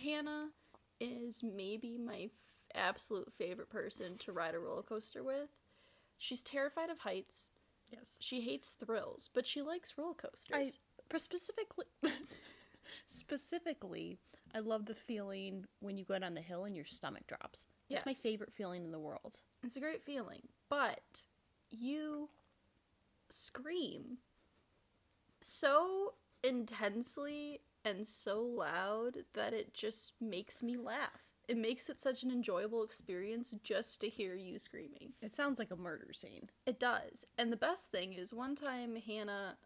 Hannah is maybe my absolute favorite person to ride a roller coaster with. She's terrified of heights. Yes. She hates thrills, but she likes roller coasters. Specifically, I love the feeling when you go down the hill and your stomach drops. That's my favorite feeling in the world. It's a great feeling, but you scream so intensely and so loud that it just makes me laugh. It makes it such an enjoyable experience just to hear you screaming. It sounds like a murder scene. It does. And the best thing is, one time Hannah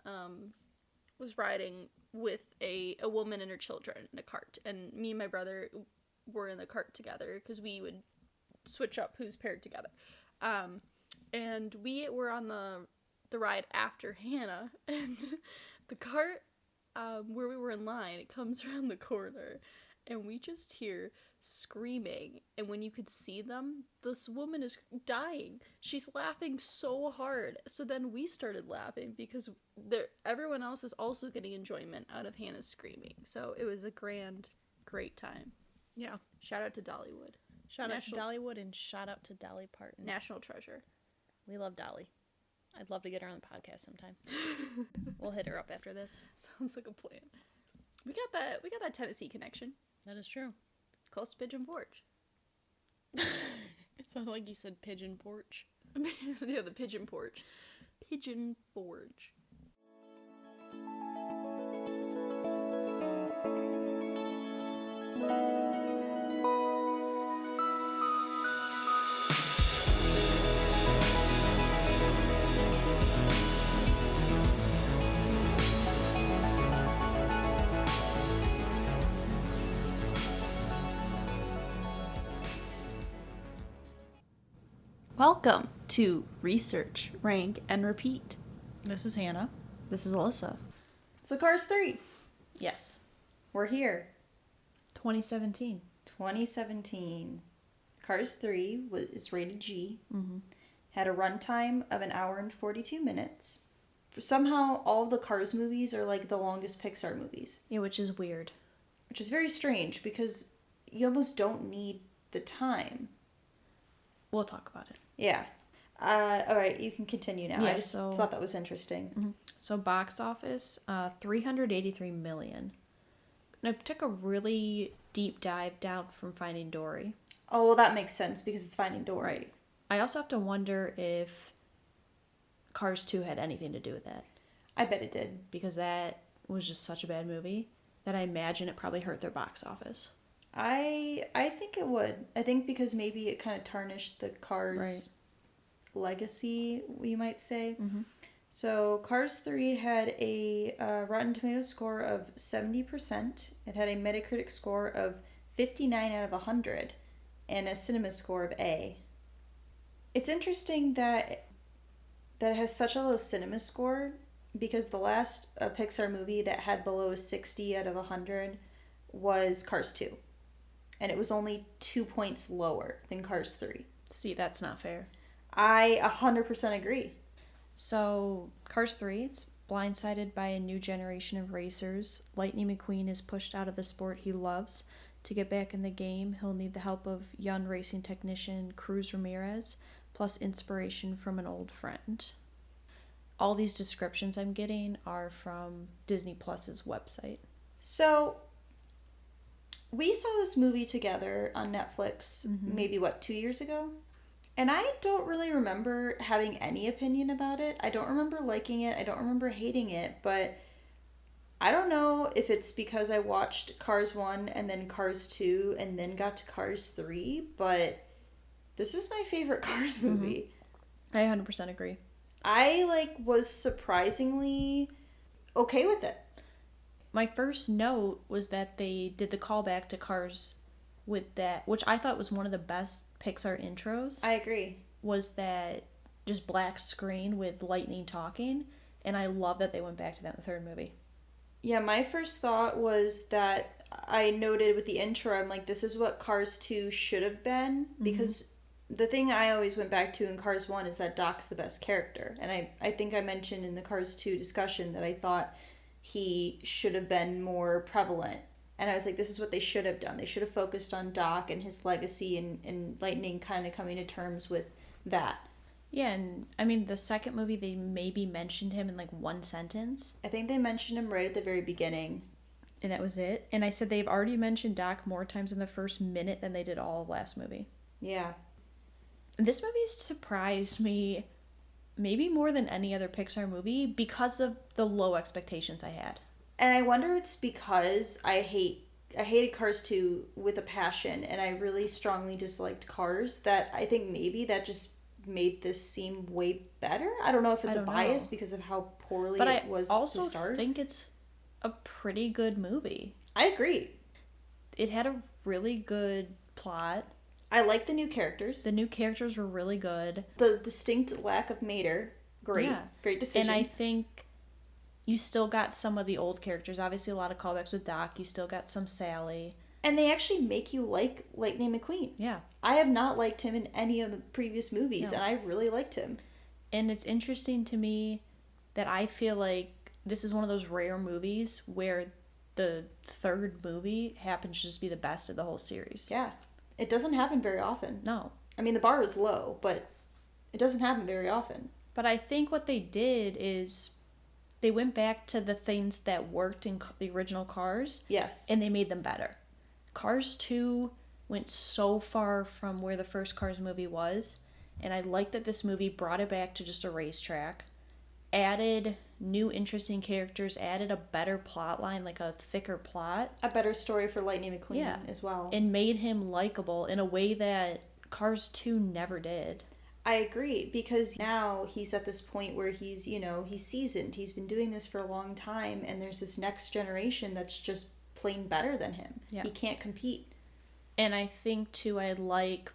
was riding with a woman and her children in a cart, and me and my brother were in the cart together because we would switch up who's paired together. And we were on the ride after Hannah, and the cart where we were in line, it comes around the corner, and we just hear screaming, and when you could see them, this woman is dying. She's laughing so hard. So then we started laughing because everyone else is also getting enjoyment out of Hannah's screaming. So it was a great time. Yeah. Shout out to Dollywood. Shout out to Dollywood and shout out to Dolly Parton. National treasure. We love Dolly. I'd love to get her on the podcast sometime. We'll hit her up after this. Sounds like a plan. We got that Tennessee connection. That is true. Close to Pigeon Forge. It sounded like you said pigeon porch. Yeah, the Pigeon Porch. Pigeon Forge. Welcome to Research, Rank, and Repeat. This is Hannah. This is Alyssa. So Cars 3. Yes. We're here. 2017. 2017. Cars 3 is rated G. Mm-hmm. Had a runtime of 1 hour and 42 minutes. Somehow, all of the Cars movies are like the longest Pixar movies. Yeah, which is weird. Which is very strange because you almost don't need the time. We'll talk about it. Yeah. Alright, you can continue now. Yeah, I just thought that was interesting. Mm-hmm. So box office, 383 million. And I took a really deep dive down from Finding Dory. Oh, well, that makes sense because it's Finding Dory. Right. I also have to wonder if Cars 2 had anything to do with that. I bet it did. Because that was just such a bad movie that I imagine it probably hurt their box office. I think it would. I think because maybe it kind of tarnished the Cars legacy, you might say. Mm-hmm. So Cars 3 had a Rotten Tomatoes score of 70%. It had a Metacritic score of 59 out of 100 and a Cinema score of A. It's interesting that it has such a low Cinema score because the last Pixar movie that had below a 60 out of 100 was Cars 2. And it was only 2 points lower than Cars 3. See, that's not fair. I 100% agree. So, Cars 3, it's blindsided by a new generation of racers. Lightning McQueen is pushed out of the sport he loves. To get back in the game, he'll need the help of young racing technician Cruz Ramirez, plus inspiration from an old friend. All these descriptions I'm getting are from Disney Plus's website. So, we saw this movie together on Netflix maybe, 2 years ago? And I don't really remember having any opinion about it. I don't remember liking it. I don't remember hating it. But I don't know if it's because I watched Cars 1 and then Cars 2 and then got to Cars 3. But this is my favorite Cars movie. I 100% agree. I, was surprisingly okay with it. My first note was that they did the callback to Cars with that, which I thought was one of the best Pixar intros. I agree. Was that just black screen with lightning talking, and I love that they went back to that in the third movie. Yeah, my first thought was that I noted with the intro, I'm like, this is what Cars 2 should have been, because the thing I always went back to in Cars 1 is that Doc's the best character, and I think I mentioned in the Cars 2 discussion that I thought he should have been more prevalent And I was like, this is what they should have done. They should have focused on Doc and his legacy, and Lightning kind of coming to terms with that. Yeah, and I mean, the second movie, they maybe mentioned him in like one sentence. I think they mentioned him right at the very beginning. And that was it. And I said they've already mentioned Doc more times in the first minute than they did all of last movie. Yeah. This movie surprised me maybe more than any other Pixar movie because of the low expectations I had. And I wonder it's because I hated Cars 2 with a passion, and I really strongly disliked Cars, that I think maybe that just made this seem way better. I don't know if it's a bias because of how poorly it was to start. But I also think it's a pretty good movie. I agree. It had a really good plot. I like the new characters. The new characters were really good. The distinct lack of Mater, great. Yeah. Great decision. And I think you still got some of the old characters. Obviously, a lot of callbacks with Doc. You still got some Sally. And they actually make you like Lightning McQueen. Yeah. I have not liked him in any of the previous movies, and I really liked him. And it's interesting to me that I feel like this is one of those rare movies where the third movie happens to just be the best of the whole series. Yeah. It doesn't happen very often. No. I mean, the bar is low, but it doesn't happen very often. But I think what they did is they went back to the things that worked in the original Cars. Yes. And they made them better. Cars 2 went so far from where the first Cars movie was. And I like that this movie brought it back to just a racetrack. Added new interesting characters, added a better plot line, like a thicker plot. A better story for Lightning McQueen as well. And made him likable in a way that Cars 2 never did. I agree, because now he's at this point where he's, he's seasoned. He's been doing this for a long time, and there's this next generation that's just plain better than him. Yeah. He can't compete. And I think, too, I like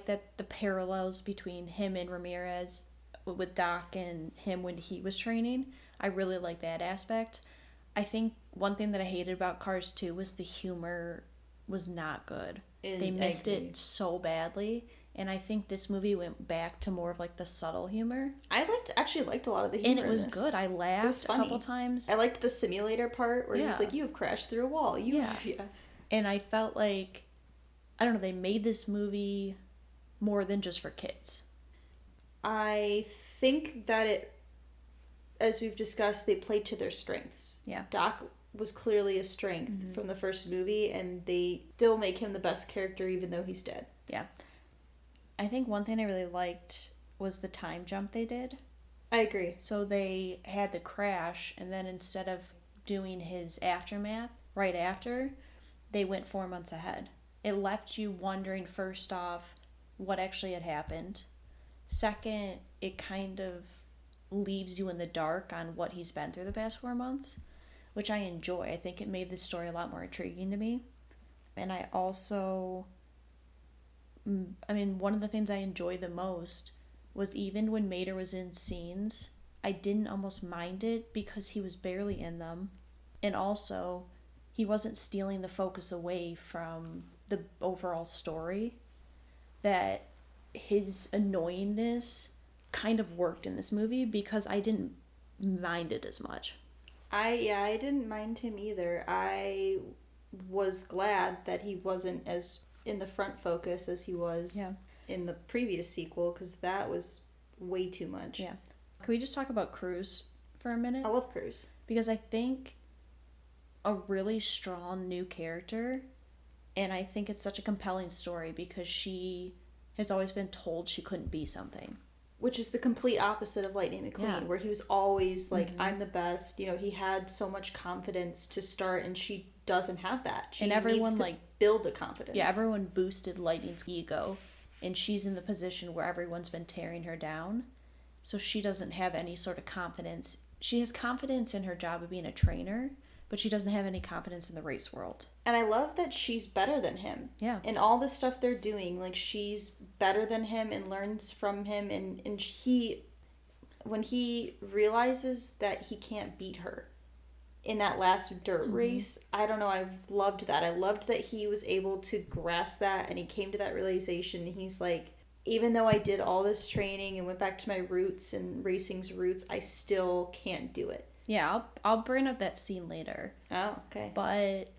that the parallels between him and Ramirez with Doc and him when he was training. I really like that aspect. I think one thing that I hated about Cars 2 was the humor was not good. They missed it so badly. And I think this movie went back to more of like the subtle humor. I actually liked a lot of the humor. And it was good. I laughed a couple times. I liked the simulator part where he was like, "You have crashed through a wall." Yeah. And I felt like, I don't know, they made this movie more than just for kids. I think that it, as we've discussed, they played to their strengths. Yeah. Doc was clearly a strength from the first movie, and they still make him the best character even though he's dead. Yeah. I think one thing I really liked was the time jump they did. I agree. So they had the crash, and then instead of doing his aftermath right after, they went 4 months ahead. It left you wondering, first off, what actually had happened. Second, it kind of leaves you in the dark on what he's been through the past 4 months, which I enjoy. I think it made the story a lot more intriguing to me. And I also, one of the things I enjoyed the most was even when Mater was in scenes, I didn't almost mind it because he was barely in them. And also, he wasn't stealing the focus away from the overall story. That his annoyingness kind of worked in this movie because I didn't mind it as much. I didn't mind him either. I was glad that he wasn't as in the front focus as he was in the previous sequel, because that was way too much. Yeah. Can we just talk about Cruz for a minute? I love Cruz. Because I think a really strong new character, and I think it's such a compelling story because she has always been told she couldn't be something. Which is the complete opposite of Lightning McQueen, where he was always like, I'm the best. He had so much confidence to start, and she doesn't have that. She needs to build the confidence. Yeah, everyone boosted Lightning's ego, and she's in the position where everyone's been tearing her down. So she doesn't have any sort of confidence. She has confidence in her job of being a trainer, but she doesn't have any confidence in the race world. And I love that she's better than him. Yeah. In all the stuff they're doing, like, she's better than him and learns from him. And when he realizes that he can't beat her in that last dirt race, I don't know, I loved that. I loved that he was able to grasp that, and he came to that realization. He's like, even though I did all this training and went back to my roots and racing's roots, I still can't do it. Yeah, I'll bring up that scene later. Oh, okay. But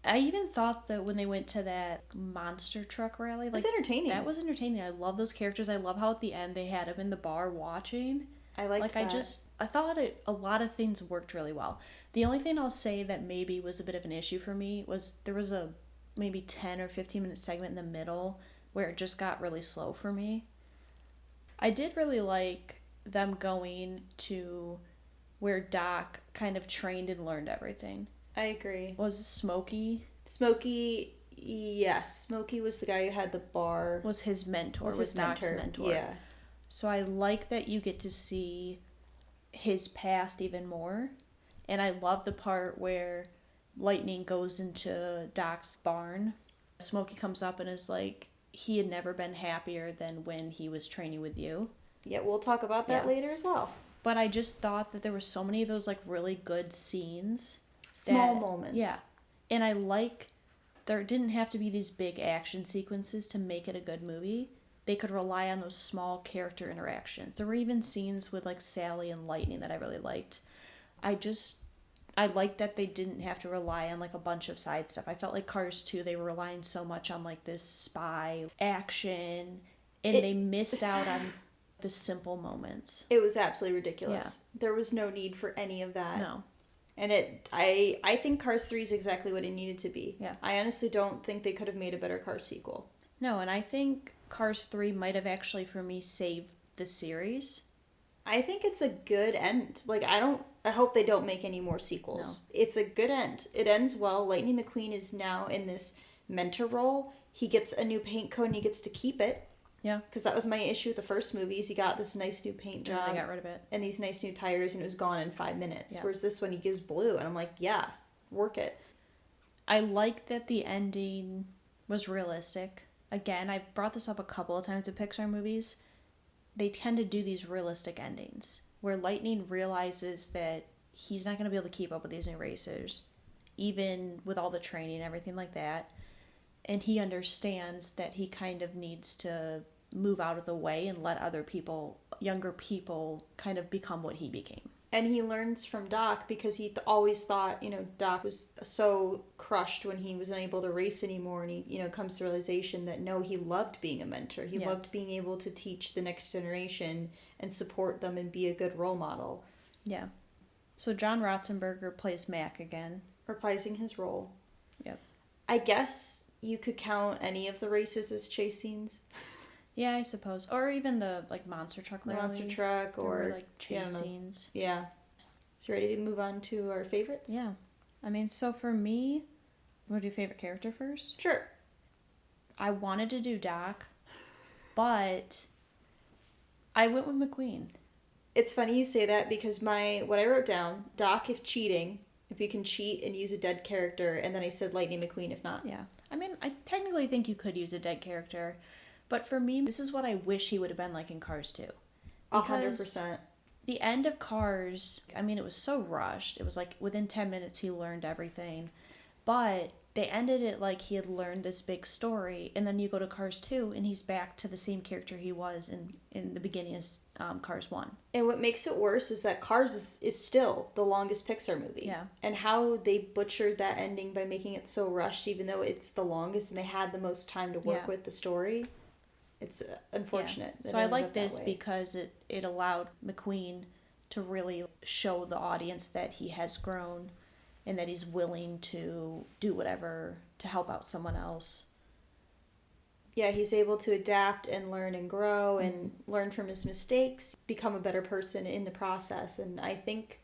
I even thought that when they went to that monster truck rally, It was entertaining. That was entertaining. I love those characters. I love how at the end they had him in the bar watching. I liked that. I thought a lot of things worked really well. The only thing I'll say that maybe was a bit of an issue for me was there was a maybe 10 or 15 minute segment in the middle where it just got really slow for me. I did really like them going to where Doc kind of trained and learned everything. I agree. Was Smokey? Smokey, yes. Smokey was the guy who had the bar. Was his mentor. Was Doc's mentor. Yeah. So I like that you get to see his past even more. And I love the part where Lightning goes into Doc's barn. Smokey comes up and is like, he had never been happier than when he was training with you. Yeah, we'll talk about that later as well. But I just thought that there were so many of those like really good scenes. Small moments. Yeah. And I like, there didn't have to be these big action sequences to make it a good movie. They could rely on those small character interactions. There were even scenes with like Sally and Lightning that I really liked. I liked that they didn't have to rely on like a bunch of side stuff. I felt like Cars 2, they were relying so much on like this spy action, and they missed out on the simple moments. It was absolutely ridiculous. Yeah. There was no need for any of that. No. And I think Cars 3 is exactly what it needed to be. Yeah. I honestly don't think they could have made a better Cars sequel. No, and I think Cars 3 might have actually, for me, saved the series. I think it's a good end. Like, I hope they don't make any more sequels. No. It's a good end. It ends well. Lightning McQueen is now in this mentor role. He gets a new paint coat and he gets to keep it. Yeah. Because that was my issue with the first movies. He got this nice new paint job. And they got rid of it. And these nice new tires, and it was gone in 5 minutes. Yeah. Whereas this one, he gives blue. And I'm like, yeah, work it. I like that the ending was realistic. Again, I've brought this up a couple of times with Pixar movies. They tend to do these realistic endings where Lightning realizes that he's not going to be able to keep up with these new racers, even with all the training and everything like that. And he understands that he kind of needs to move out of the way and let other people, younger people, kind of become what he became. And he learns from Doc because he always thought, Doc was so crushed when he was unable to race anymore. And he, comes to realization that no, he loved being a mentor. He loved being able to teach the next generation and support them and be a good role model. Yeah. So John Ratzenberger plays Mac again. Reprising his role. Yep. I guess you could count any of the races as chase scenes. Yeah, I suppose. Or even the, monster truck rally. Monster truck or... chase scenes. Yeah. So you ready to move on to our favorites? Yeah. I mean, so for me, want to do favorite character first? Sure. I wanted to do Doc, but I went with McQueen. It's funny you say that because what I wrote down, Doc if cheating, if you can cheat and use a dead character, and then I said Lightning McQueen if not. Yeah. I mean, I technically think you could use a dead character. But for me, this is what I wish he would have been like in Cars 2. 100%. The end of Cars, I mean, it was so rushed. It was like within 10 minutes he learned everything. But they ended it like he had learned this big story. And then you go to Cars 2 and he's back to the same character he was in the beginning of Cars 1. And what makes it worse is that Cars is still the longest Pixar movie. Yeah. And how they butchered that ending by making it so rushed, even though it's the longest and they had the most time to work with the story. It's unfortunate. Yeah. So I like this because it allowed McQueen to really show the audience that he has grown and that he's willing to do whatever to help out someone else. Yeah, he's able to adapt and learn and grow and learn from his mistakes, become a better person in the process. And I think,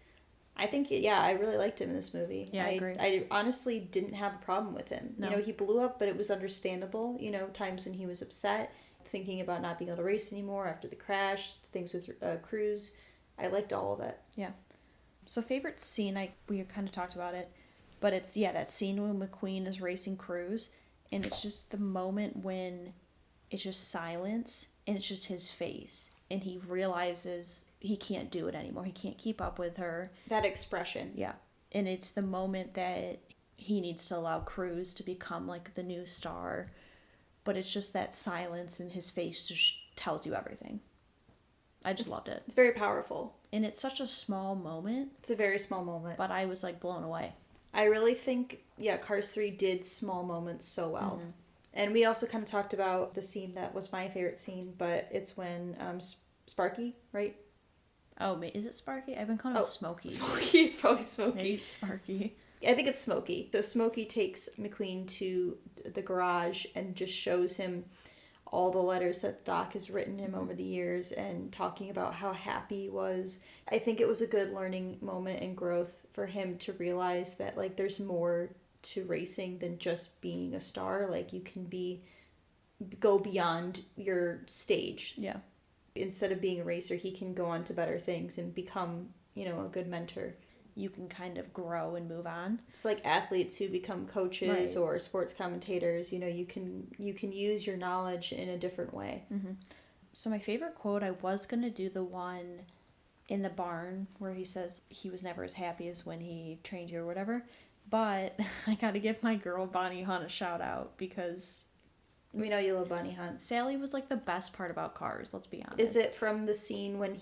I really liked him in this movie. Yeah, I agree. I honestly didn't have a problem with him. No. He blew up, but it was understandable. Times when he was upset, thinking about not being able to race anymore after the crash, things with Cruz. I liked all of it. Yeah. So favorite scene, we kind of talked about it, but it's, that scene when McQueen is racing Cruz, and it's just the moment when it's just silence, and it's just his face, and he realizes he can't do it anymore. He can't keep up with her. That expression. Yeah. And it's the moment that he needs to allow Cruz to become like the new star, but it's just that silence and his face just tells you everything. I just loved it. It's very powerful. And it's such a small moment. It's a very small moment. But I was blown away. I really think, yeah, Cars 3 did small moments so well. Mhm. And we also kind of talked about the scene that was my favorite scene, but it's when Sparky, right? Oh, is it Sparky? I've been calling him Smokey. Smokey. It's probably Smokey. Maybe it's Sparky. I think it's Smokey. So Smokey takes McQueen to the garage and just shows him all the letters that Doc has written him over the years and talking about how happy he was. I think it was a good learning moment and growth for him to realize that, like, there's more to racing than just being a star. Like, you can go beyond your stage. Yeah. Instead of being a racer, he can go on to better things and become, a good mentor. You can kind of grow and move on. It's like athletes who become coaches or sports commentators. You can use your knowledge in a different way. Mm-hmm. So my favorite quote, I was going to do the one in the barn where he says he was never as happy as when he trained you or whatever. But I got to give my girl Bonnie Hunt a shout out because we know you love Bonnie Hunt. Sally was like the best part about Cars, let's be honest. Is it from the scene when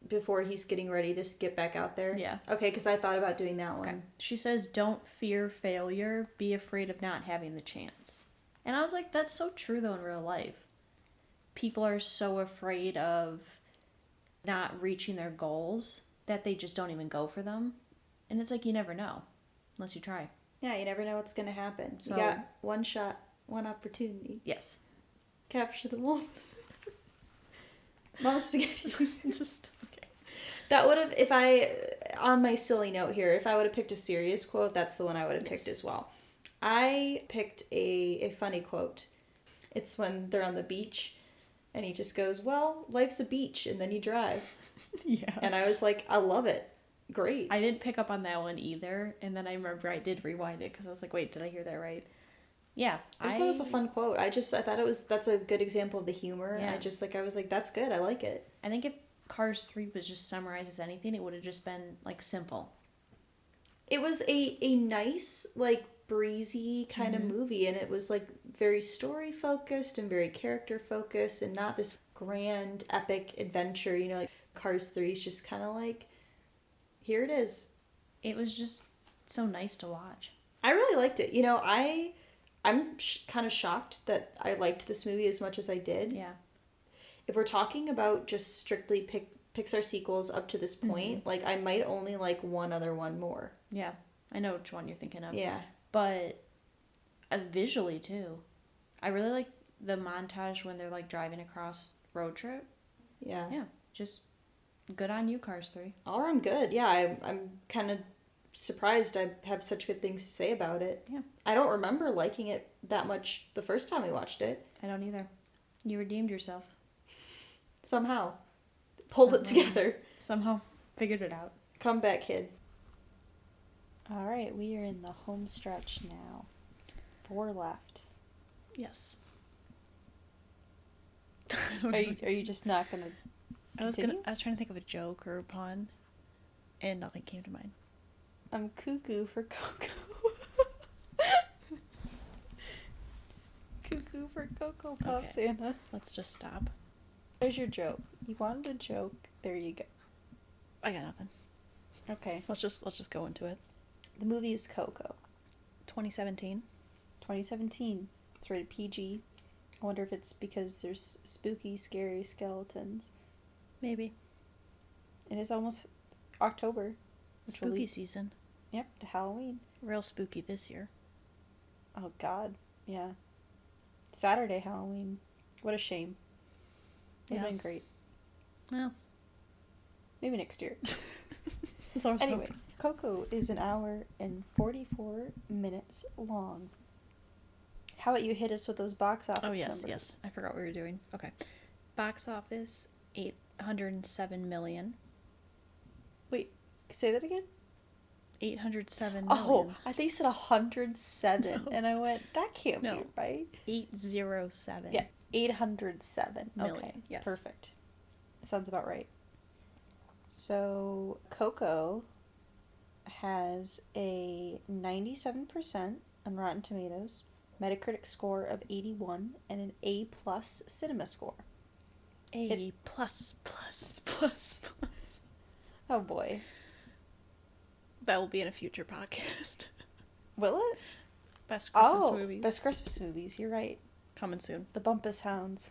before he's getting ready to get back out there? Yeah. Okay, because I thought about doing that one. She says, don't fear failure, be afraid of not having the chance. And I was like, that's so true though in real life. People are so afraid of not reaching their goals that they just don't even go for them. And it's like, you never know unless you try. Yeah, you never know what's going to happen. So, you got one shot, one opportunity. Yes. Capture the moment. Mom spaghetti. Just, okay. That would have, on my silly note here, if I would have picked a serious quote, that's the one I would have picked as well. I picked a funny quote. It's when they're on the beach and he just goes, well, life's a beach, and then you drive. Yeah. And I was like, I love it. Great. I didn't pick up on that one either. And then I remember I did rewind it because I was like, wait, did I hear that right? Yeah. I just thought it was a fun quote. I thought that's a good example of the humor. Yeah. I was like, that's good. I like it. I think if Cars 3 was just summarized as anything, it would have just been, like, simple. It was a nice, like, breezy kind of movie, and it was, like, very story-focused and very character-focused and not this grand, epic adventure, like Cars 3 is just kind of like, here it is. It was just so nice to watch. I really liked it. I'm kind of shocked that I liked this movie as much as I did. Yeah. If we're talking about just strictly Pixar sequels up to this point, like, I might only like one other one more. Yeah. I know which one you're thinking of. Yeah. But visually, too. I really like the montage when they're, like, driving across road trip. Yeah. Yeah. Just good on you, Cars 3. All around good. Yeah, I'm kind of surprised I have such good things to say about it. Yeah. I don't remember liking it that much the first time we watched it. I don't either. You redeemed yourself. Somehow. Pulled it together. Somehow figured it out. Come back, kid. All right, we are in the home stretch now. 4 left. Yes. Are you just not gonna? I was trying to think of a joke or a pun, and nothing came to mind. I'm cuckoo for Coco. Cuckoo for Cocoa Puff, Okay. Santa. Let's just stop. There's your joke. You wanted a joke. There you go. I got nothing. Okay. Let's just go into it. The movie is Coco. 2017. 2017. It's rated PG. I wonder if it's because there's spooky, scary skeletons. Maybe. It is almost October. It's Spooky really- season. Yep, to Halloween. Real spooky this year. Oh, God. Yeah. Saturday Halloween. What a shame. It would have Yeah. been great. Well, Maybe next year. it's always Anyway, Coco is an hour and 44 minutes long. How about you hit us with those box office numbers? Yes. I forgot what we were doing. Okay. Box office, 807 million. Wait, say that again? 807 Oh, million. I think you said 107. No. And I went, that can't No. be right. 807. Yeah, 807. Million, Okay, yes. perfect. Sounds about right. So, Coco has a 97% on Rotten Tomatoes, Metacritic score of 81, and an A+ cinema score. A plus. Oh boy. That will be in a future podcast. Will it? Best Christmas Oh, movies. best Christmas movies. You're right. Coming soon. The Bumpus Hounds.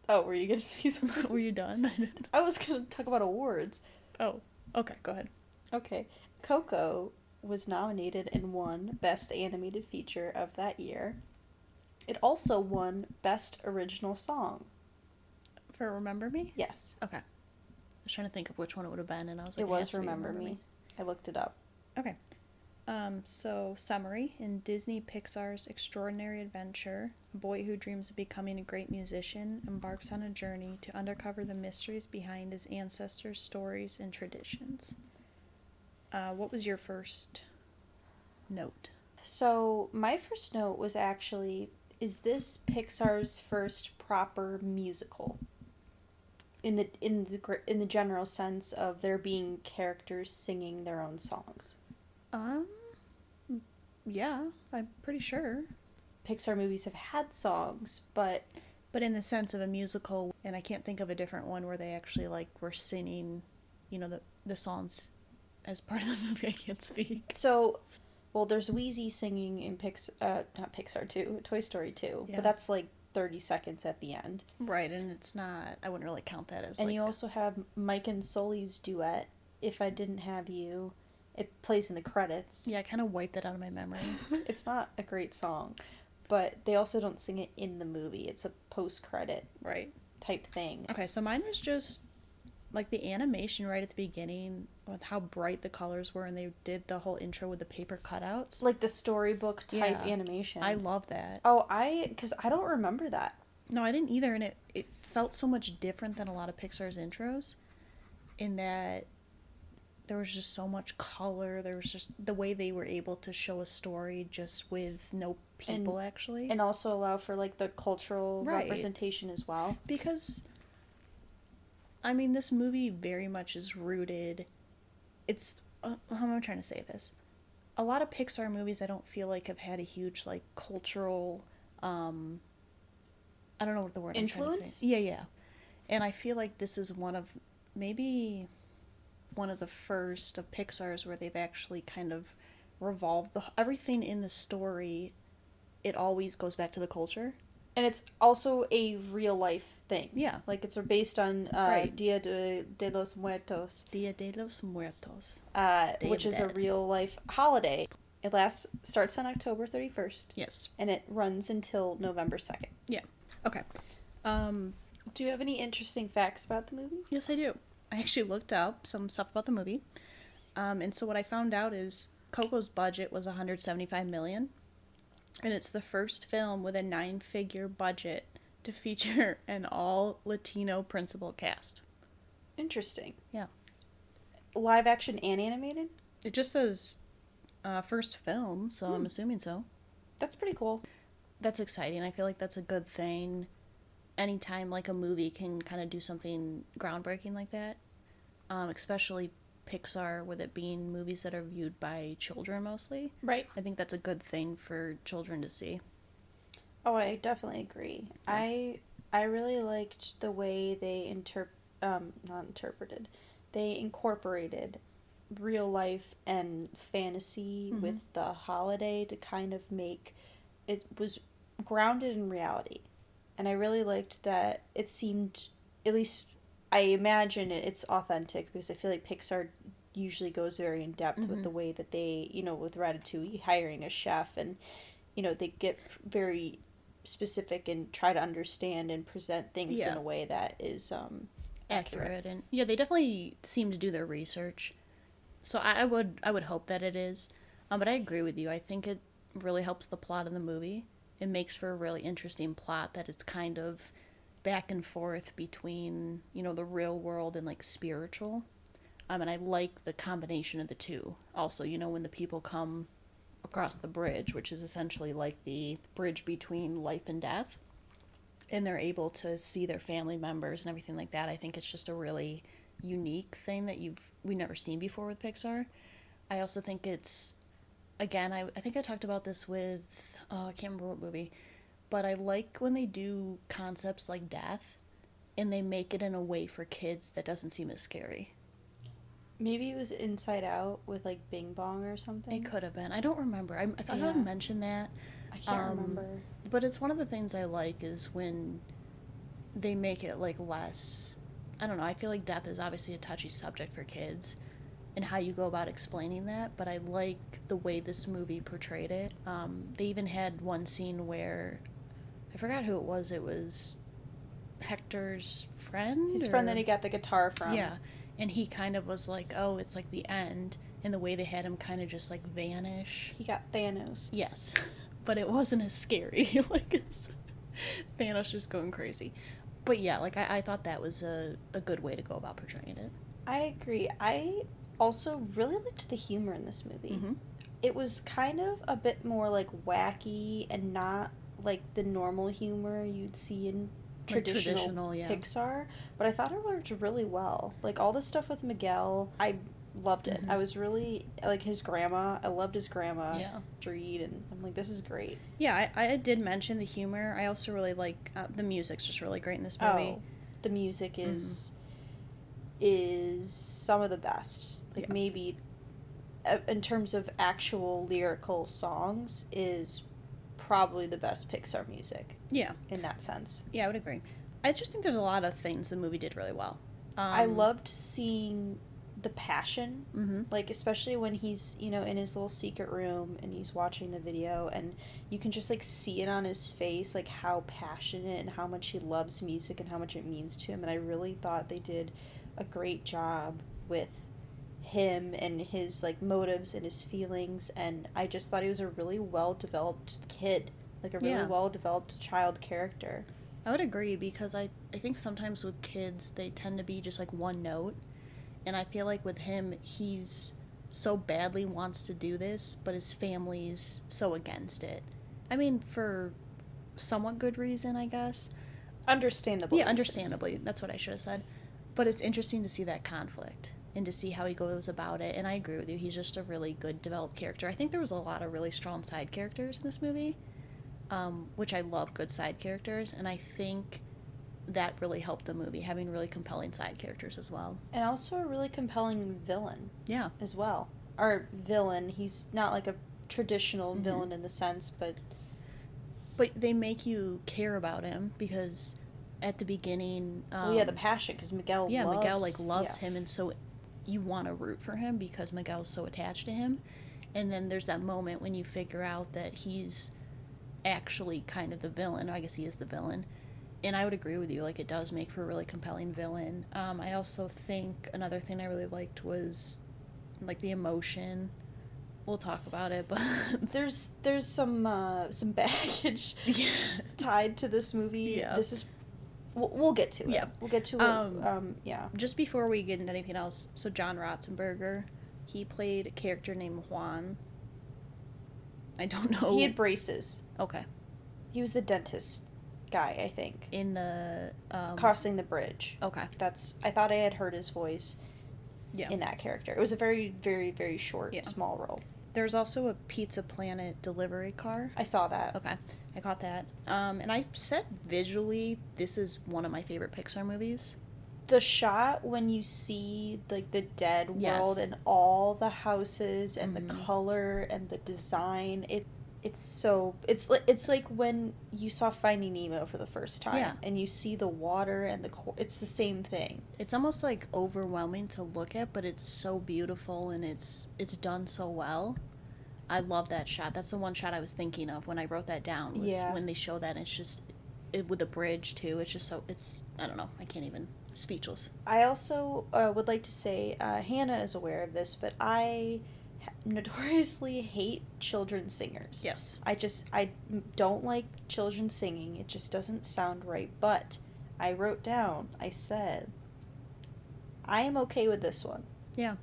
Oh, were you gonna say something? Were you done? I was gonna talk about awards. Oh, okay, go ahead. Okay. Coco was nominated and won Best Animated Feature of that year. It also won Best Original Song. For Remember Me? Yes. Okay. I was trying to think of which one it would have been, and I was like, It was has to be Remember Me. I looked it up. Okay. So summary, in Disney Pixar's Extraordinary Adventure, a boy who dreams of becoming a great musician embarks on a journey to uncover the mysteries behind his ancestors' stories and traditions. What was your first note? So, my first note was actually, is this Pixar's first proper musical? In the general sense of there being characters singing their own songs. Yeah, I'm pretty sure. Pixar movies have had songs, but But in the sense of a musical, and I can't think of a different one where they actually, like, were singing, the songs as part of the movie. I can't speak. so, well, there's Wheezy singing in not Pixar 2, Toy Story 2, Yeah. but that's like 30 seconds at the end. Right, and it's not, I wouldn't really count that as, And you also have Mike and Sully's duet, If I Didn't Have You. It plays in the credits. Yeah, I kind of wiped that out of my memory. It's not a great song, but they also don't sing it in the movie. It's a post-credit Right. type thing. Okay, so mine was just, like, the animation right at the beginning, with how bright the colors were, and they did the whole intro with the paper cutouts. Like the storybook type Yeah. animation. I love that. Oh, because I don't remember that. No, I didn't either, and it felt so much different than a lot of Pixar's intros, in that there was just so much color. There was just the way they were able to show a story just with no people, actually. And also allow for like the cultural Right. representation as well. Because, I mean, this movie very much is rooted. It's, how am I trying to say this? A lot of Pixar movies I don't feel like have had a huge, like, cultural, I don't know what the word I'm trying to Influence? say. Yeah. And I feel like this is maybe one of the first of Pixar's where they've actually kind of revolved everything in the story. It always goes back to the culture. And it's also a real life thing. Yeah. Like it's based on Right. Dia de los Muertos, Dia de los Muertos. which of is a Dead. real life holiday. It starts on October 31st, Yes. and it runs until November 2nd. Yeah. Okay. Do you have any interesting facts about the movie? Yes, I do. I actually looked up some stuff about the movie. And so what I found out is Coco's budget was $175 million. And it's the first film with a 9-figure budget to feature an all Latino principal cast. Interesting. Yeah. Live action and animated? It just says first film, so I'm assuming so. That's pretty cool. That's exciting. I feel like that's a good thing. Anytime like a movie can kind of do something groundbreaking like that, especially Pixar, with it being movies that are viewed by children mostly. Right. I think that's a good thing for children to see. Oh, I definitely agree. I really liked the way they they incorporated real life and fantasy with the holiday to kind of make it was grounded in reality. And I really liked that it seemed, at least I imagine it's authentic, because I feel like Pixar usually goes very in depth with the way that they, with Ratatouille, hiring a chef, and, they get very specific and try to understand and present things in Yeah. a way that is Accurate. And yeah, they definitely seem to do their research. So I would hope that it is. But I agree with you. I think it really helps the plot of the movie. It makes for a really interesting plot, that it's kind of back and forth between, the real world and like spiritual. And I like the combination of the two. Also, when the people come across the bridge, which is essentially like the bridge between life and death, and they're able to see their family members and everything like that. I think it's just a really unique thing that we've never seen before with Pixar. I also think it's, again, I think I talked about this with, I can't remember what movie, but I like when they do concepts like death and they make it in a way for kids that doesn't seem as scary. Maybe it was Inside Out with like Bing Bong or something. It could have been. I don't remember. I thought I Yeah. mentioned that. I can't remember. But it's one of the things I like is when they make it like less. I don't know. I feel like death is obviously a touchy subject for kids, and how you go about explaining that. But I like the way this movie portrayed it. They even had one scene where I forgot who it was. It was Hector's friend. His friend that he got the guitar from. Yeah, and he kind of was like, "Oh, it's like the end," and the way they had him kind of just like vanish. He got Thanos. Yes, but it wasn't as scary. Like it's Thanos just going crazy. But yeah, like I thought that was a good way to go about portraying it. I agree. I also really liked the humor in this movie. Mm-hmm. It was kind of a bit more like wacky and not like the normal humor you'd see in Like traditional yeah. Pixar, but I thought it worked really well. Like all the stuff with Miguel, I loved it. Mhm. I was really like his grandma. I loved his grandma. Yeah. Reed, and I'm like, this is great. Yeah, I did mention the humor. I also really like the music's just really great in this movie. Oh, the music is some of the best. Like Yeah. maybe in terms of actual lyrical songs is probably the best Pixar music Yeah, in that sense. yeah, I would agree. I just think there's a lot of things the movie did really well. I loved seeing the passion, Mm-hmm. like especially when he's in his little secret room and he's watching the video, and you can just like see it on his face, like how passionate and how much he loves music and how much it means to him. And I really thought they did a great job with him and his like motives and his feelings, and I just thought he was a really well developed kid, like a really Yeah. well developed child character. I would agree because I think sometimes with kids they tend to be just like one note, and I feel like with him he's so badly wants to do this, but his family's so against it. I mean, for somewhat good reason, I guess. Understandable. Yeah, reasons. understandably. That's what I should have said. But it's interesting to see that conflict and to see how he goes about it. And I agree with you. He's just a really good developed character. I think there was a lot of really strong side characters in this movie, which I love good side characters. And I think that really helped the movie, having really compelling side characters as well. And also a really compelling villain Yeah. as well. Or villain, he's not like a traditional Mhm. villain in the sense, but But they make you care about him because at the beginning... the passion, because Miguel loves him, and so you want to root for him because Miguel's so attached to him. And then there's that moment when you figure out that he's actually kind of the villain. I guess he is the villain. And I would agree with you, like, it does make for a really compelling villain. I also think another thing I really liked was, like, the emotion. We'll talk about it, but... There's some baggage Yeah. tied to this movie. Yeah. This is... We'll get to it. Yeah. We'll get to it. Yeah. Just before we get into anything else, so John Ratzenberger, he played a character named Juan. I don't know. He had braces. Okay. He was the dentist guy, I think. In the... Crossing the bridge. Okay. I thought I had heard his voice Yeah. in that character. It was a very, very, very short, Yeah. small role. There's also a Pizza Planet delivery car. I saw that. Okay. I caught that. And I said visually, this is one of my favorite Pixar movies. The shot when you see like the dead world Yes. and all the houses and Mhm. the color and the design, it's like when you saw Finding Nemo for the first time, Yeah. and you see the water and it's the same thing. It's almost like overwhelming to look at, but it's so beautiful and it's done so well. I love that shot. That's the one shot I was thinking of when I wrote that down. Was Yeah. when they show that, and it's just with the bridge too. It's just so I don't know. I can't even speechless. I also would like to say Hannah is aware of this, but I notoriously hate children's singers. Yes. I don't like children singing. It just doesn't sound right. But I wrote down, I said, I am okay with this one. Yeah,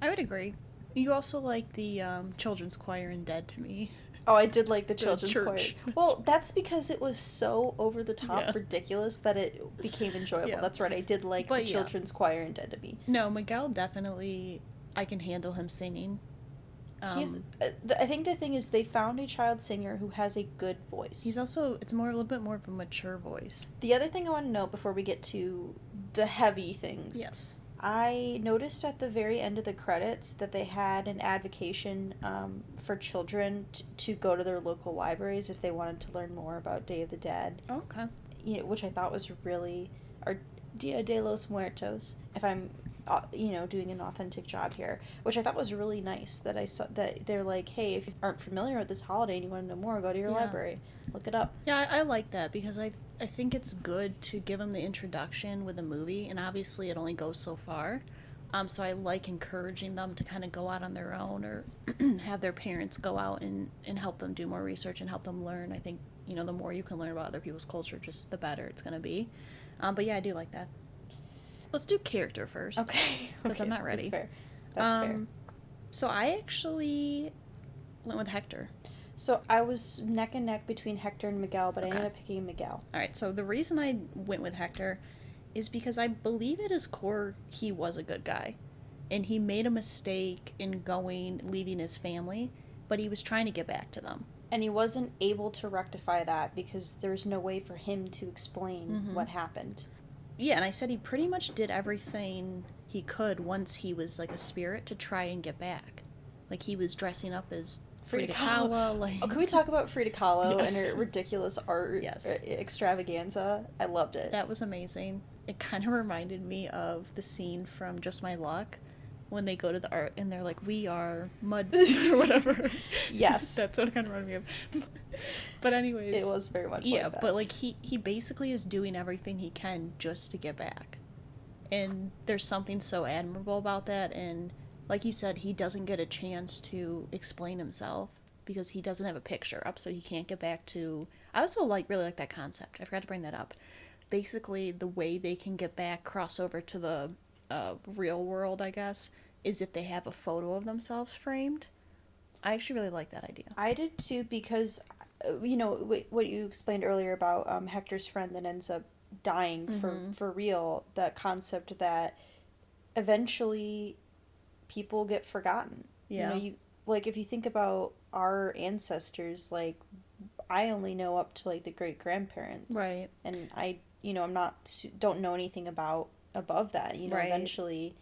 I would agree. You also like the children's choir in Dead to Me. Oh, I did like the children's church. choir. Well, that's because it was so over the top Yeah. ridiculous that it became enjoyable. Yeah. That's right. I did like But the yeah. children's choir in Dead to Me. No, Miguel definitely. I can handle him singing. I think the thing is they found a child singer who has a good voice. He's also. It's a little bit more of a mature voice. The other thing I want to note before we get to the heavy things. Yes. I noticed at the very end of the credits that they had an advocation for children to go to their local libraries if they wanted to learn more about Day of the Dead. Okay. Which I thought was really, or Dia de los Muertos, if I'm, doing an authentic job here, which I thought was really nice that I saw that they're like, hey, if you aren't familiar with this holiday and you want to know more, go to your library, look it up. Yeah, I like that because I think it's good to give them the introduction with a movie, and obviously it only goes so far. So I like encouraging them to kind of go out on their own or have their parents go out and help them do more research and help them learn. I think, the more you can learn about other people's culture, just the better it's going to be. But yeah, I do like that. Let's do character first. Okay. Because I'm not ready. That's fair. So I actually went with Hector. So I was neck and neck between Hector and Miguel, but I ended up picking Miguel. All right, so the reason I went with Hector is because I believe at his core he was a good guy. And he made a mistake in leaving his family, but he was trying to get back to them. And he wasn't able to rectify that because there was no way for him to explain what happened. Yeah, and I said he pretty much did everything he could once he was like a spirit to try and get back. Like he was dressing up as Frida Kahlo. Like... Oh, can we talk about Frida Kahlo Yes. and her ridiculous art extravaganza? I loved it. That was amazing. It kind of reminded me of the scene from Just My Luck when they go to the art and they're like, we are mud or whatever. Yes. That's what it kind of reminded me of. But anyways. It was very much like that. Yeah, but like he basically is doing everything he can just to get back. And there's something so admirable about that. And like you said, he doesn't get a chance to explain himself because he doesn't have a picture up, so he can't get back to... I also really like that concept. I forgot to bring that up. Basically, the way they can get back, cross over to the real world, I guess, is if they have a photo of themselves framed. I actually really like that idea. I did too because, what you explained earlier about Hector's friend that ends up dying for real, that concept that eventually people get forgotten. Yeah. If you think about our ancestors, like, I only know up to, like, the great-grandparents. Right. And don't know anything above that. Right. Eventually,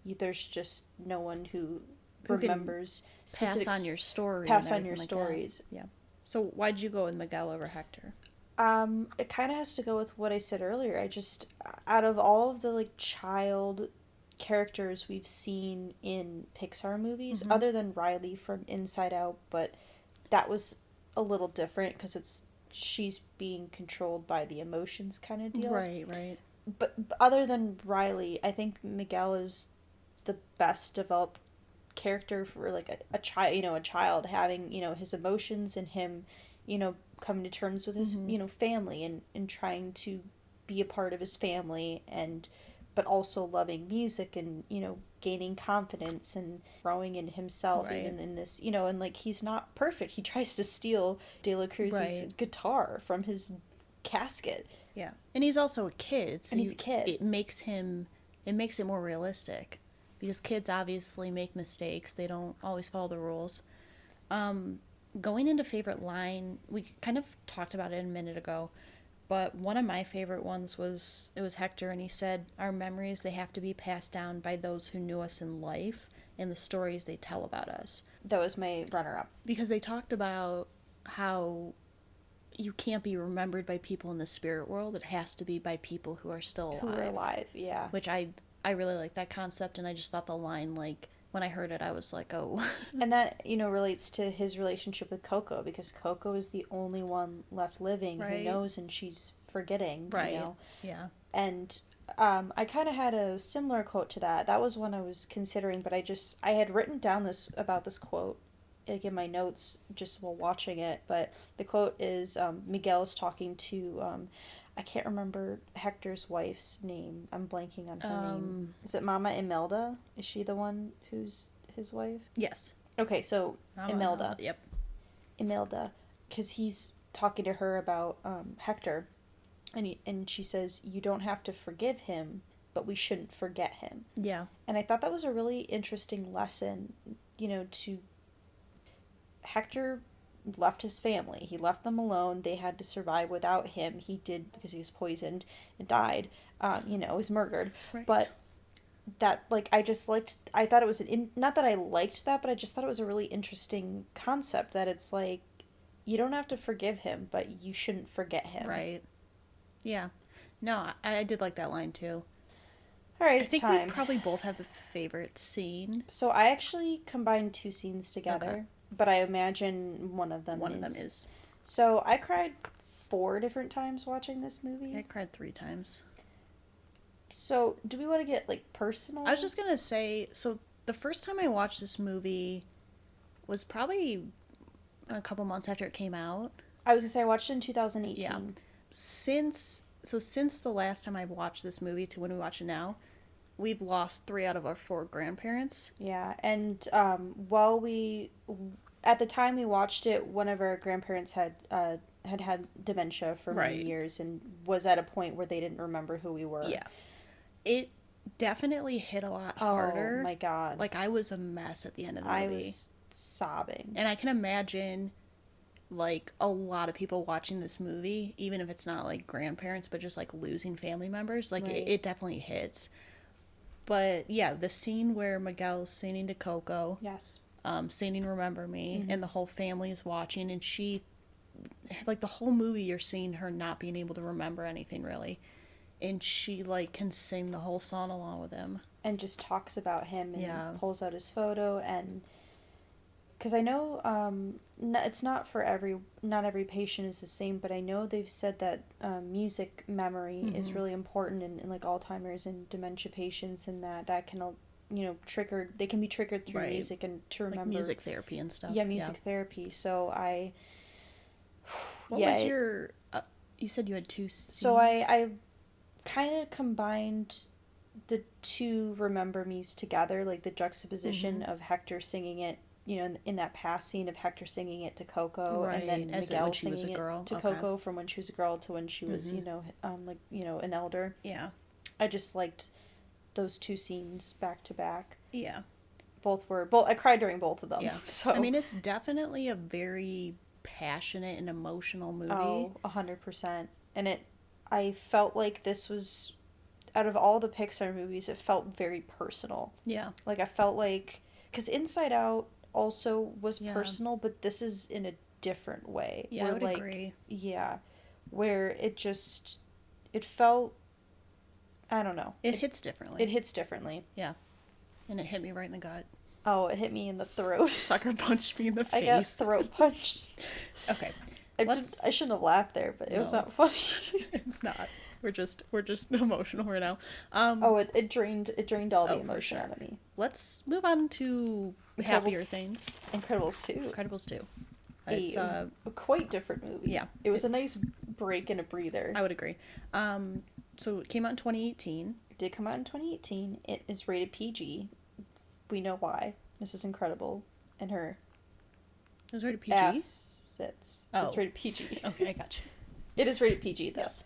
there's just no one who remembers pass on your story. Pass on your stories. Yeah. So why'd you go with Miguel over Hector? It kind of has to go with what I said earlier. I just, out of all of the, like, child characters we've seen in Pixar movies, other than Riley from Inside Out, but that was a little different because she's being controlled by the emotions kind of deal. Right. But other than Riley, I think Miguel is the best developed character for like a child having, his emotions and him, coming to terms with his, family and trying to be a part of his family but also loving music and, gaining confidence and growing in himself even in this, and like he's not perfect. He tries to steal De La Cruz's guitar from his casket. Yeah. And he's also a kid. So he's a kid. It makes it more realistic because kids obviously make mistakes. They don't always follow the rules. Going into favorite line, we kind of talked about it a minute ago, but one of my favorite ones was Hector, and he said, our memories, they have to be passed down by those who knew us in life and the stories they tell about us. That was my runner-up. Because they talked about how you can't be remembered by people in the spirit world. It has to be by people who are still alive. Who are alive, yeah. Which I really like that concept, and I just thought the line, like, when I heard it, I was like, oh. And that, relates to his relationship with Coco, because Coco is the only one left living who knows, and she's forgetting, Yeah. And I kind of had a similar quote to that. That was one I was considering, but I had written down about this quote, like in my notes, just while watching it, but the quote is, Miguel is talking to, I can't remember Hector's wife's name. I'm blanking on her name. Is it Mama Imelda? Is she the one who's his wife? Yes. Okay, so Imelda. Yep. Imelda, because he's talking to her about Hector, and she says, you don't have to forgive him, but we shouldn't forget him. Yeah. And I thought that was a really interesting lesson, to... Hector left his family. He left them alone. They had to survive without him. He did because he was poisoned and died. Was murdered. Right. But that, like, I just liked, I thought it was not that I liked that, but I just thought it was a really interesting concept that it's like, you don't have to forgive him, but you shouldn't forget him. Right. Yeah. No, I did like that line too. All right, I it's think time. we probably both have a favorite scene. So I actually combined two scenes together, Okay. but I imagine one of them One is. of them is. So I cried 4 different times watching this movie. I cried 3 times. So do we want to get, like, personal? I was just gonna say, so the first time I watched this movie was probably a couple months after it came out. I was gonna say I watched it in 2018. Yeah. Since the last time I watched this movie to when we watch it now, we've lost 3 out of our 4 grandparents. Yeah, and at the time we watched it, one of our grandparents had dementia for many Right. years and was at a point where they didn't remember who we were. Yeah. It definitely hit a lot Oh harder. my god. Like, I was a mess at the end of the I movie. was sobbing. And I can imagine, like, a lot of people watching this movie, even if it's not, like, grandparents, but just, like, losing family members. Like, Right. it definitely hits. But, yeah, the scene where Miguel's singing to Coco, Yes. singing Remember Me, Mm-hmm. and the whole family is watching, and she, like, the whole movie, you're seeing her not being able to remember anything, really. And she, like, can sing the whole song along with him. And just talks about him and Yeah. pulls out his photo, and because I know it's not every patient is the same, but I know they've said that music memory is really important in like Alzheimer's and dementia patients, and that can they can be triggered through Right. music and to remember Like, music therapy and stuff. Yeah, music therapy. So What yeah, was your... you said you had 2 scenes? So I kind of combined the two Remember Me's together, like the juxtaposition of Hector singing it, in that past scene of Hector singing it to Coco, Right, and then as Miguel when she was a singing girl. it to Okay. Coco from when she was a girl to when she was, an elder. Yeah. I just liked those two scenes back to back. Yeah. Both I cried during both of them. Yeah. So I mean, it's definitely a very passionate and emotional movie. Oh, 100%. And I felt like this was, out of all the Pixar movies, it felt very personal. Yeah. Like, I felt like, because Inside Out also was Yeah. personal, but this is in a different way. Yeah, where, I would like, agree. Yeah. Where it felt, I don't know. It hits differently. It hits differently. Yeah. And it hit me right in the gut. Oh, it hit me in the throat. Sucker punched me in the I face. got throat punched. Okay. I shouldn't have laughed there, but it was No. not funny. It's not. We're just emotional right now. It drained all the Oh, for emotion sure. out of me. Let's move on to happier Incredibles. things. Incredibles 2. Incredibles 2. A It's a quite different movie. yeah. It was a nice break and a breather. I would agree. So it came out in 2018. It did come out in 2018. It is rated PG. We know why. Mrs. Incredible and her It was rated PG. ass sits. Oh. It's rated PG. Okay, I got you. It is rated PG though. Yes.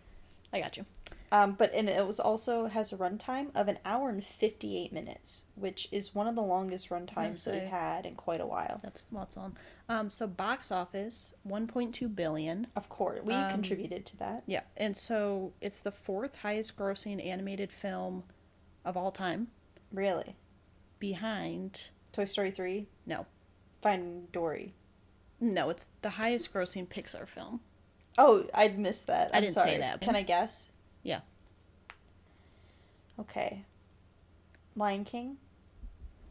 I got you. But it was also has a runtime of an hour and 58 minutes, which is one of the longest runtimes that we've say. had in quite a while. That's what's on. So box office, 1.2 billion. Of course, we contributed to that. Yeah, and so it's the 4th highest grossing animated film of all time, Really? behind... Toy Story 3? No. Finding Dory. No, it's the highest grossing Pixar film. Oh, I'd missed that. I I'm didn't say sorry. that. Can I guess? Yeah. Okay. Lion King?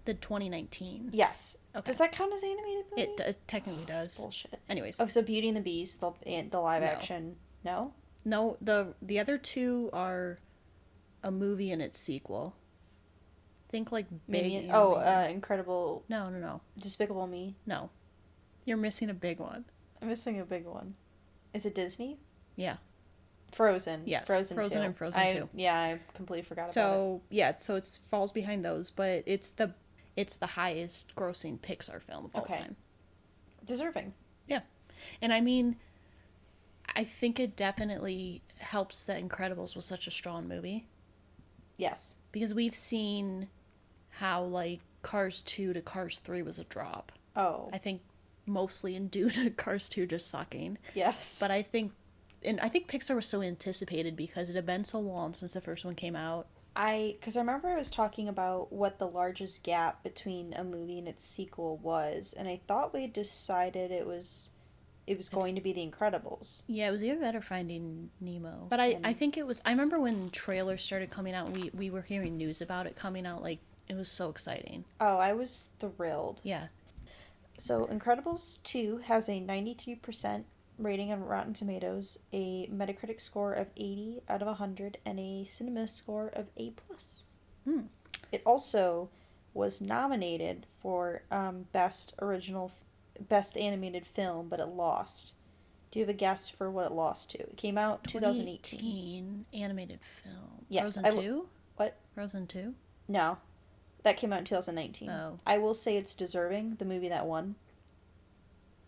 The 2019. Yes. Okay. Does that count as animated movie? It technically That's does. bullshit. Anyways. Oh, so Beauty and the Beast, the live No. action. No? No, the other 2 are a movie and its sequel. Think like big... Minion. animated. Incredible. No. Despicable Me. No. You're missing a big one. I'm missing a big one. Is it Disney? Yeah. Frozen. Yes, Frozen 2. Frozen and Frozen 2. Yeah, I completely forgot about it. So yeah, so it falls behind those, but it's the highest grossing Pixar film of all Okay. time. Deserving. Yeah, and I mean, I think it definitely helps that Incredibles was such a strong movie Yes. because we've seen how like Cars 2 to Cars 3 was a drop. Oh. I think mostly in due to Cars 2 just sucking, Yes. but I think Pixar was so anticipated because it had been so long since the first one came out. Because I remember I was talking about what the largest gap between a movie and its sequel was, and I thought we decided it was going to be The Incredibles. Yeah, it was either that or Finding Nemo. But I think it was, I remember when trailers started coming out, we were hearing news about it coming out, like, it was so exciting. Oh, I was thrilled. Yeah. So Incredibles 2 has a 93% rating on Rotten Tomatoes, a Metacritic score of 80 out of 100, and a Cinema score of A+. Hmm. It also was nominated for Best Animated Film, but it lost. Do you have a guess for what it lost to? It came out 2018. Animated film. Yes, Frozen 2? What? Frozen 2? No. That came out in 2019. Oh. I will say it's deserving, the movie that won.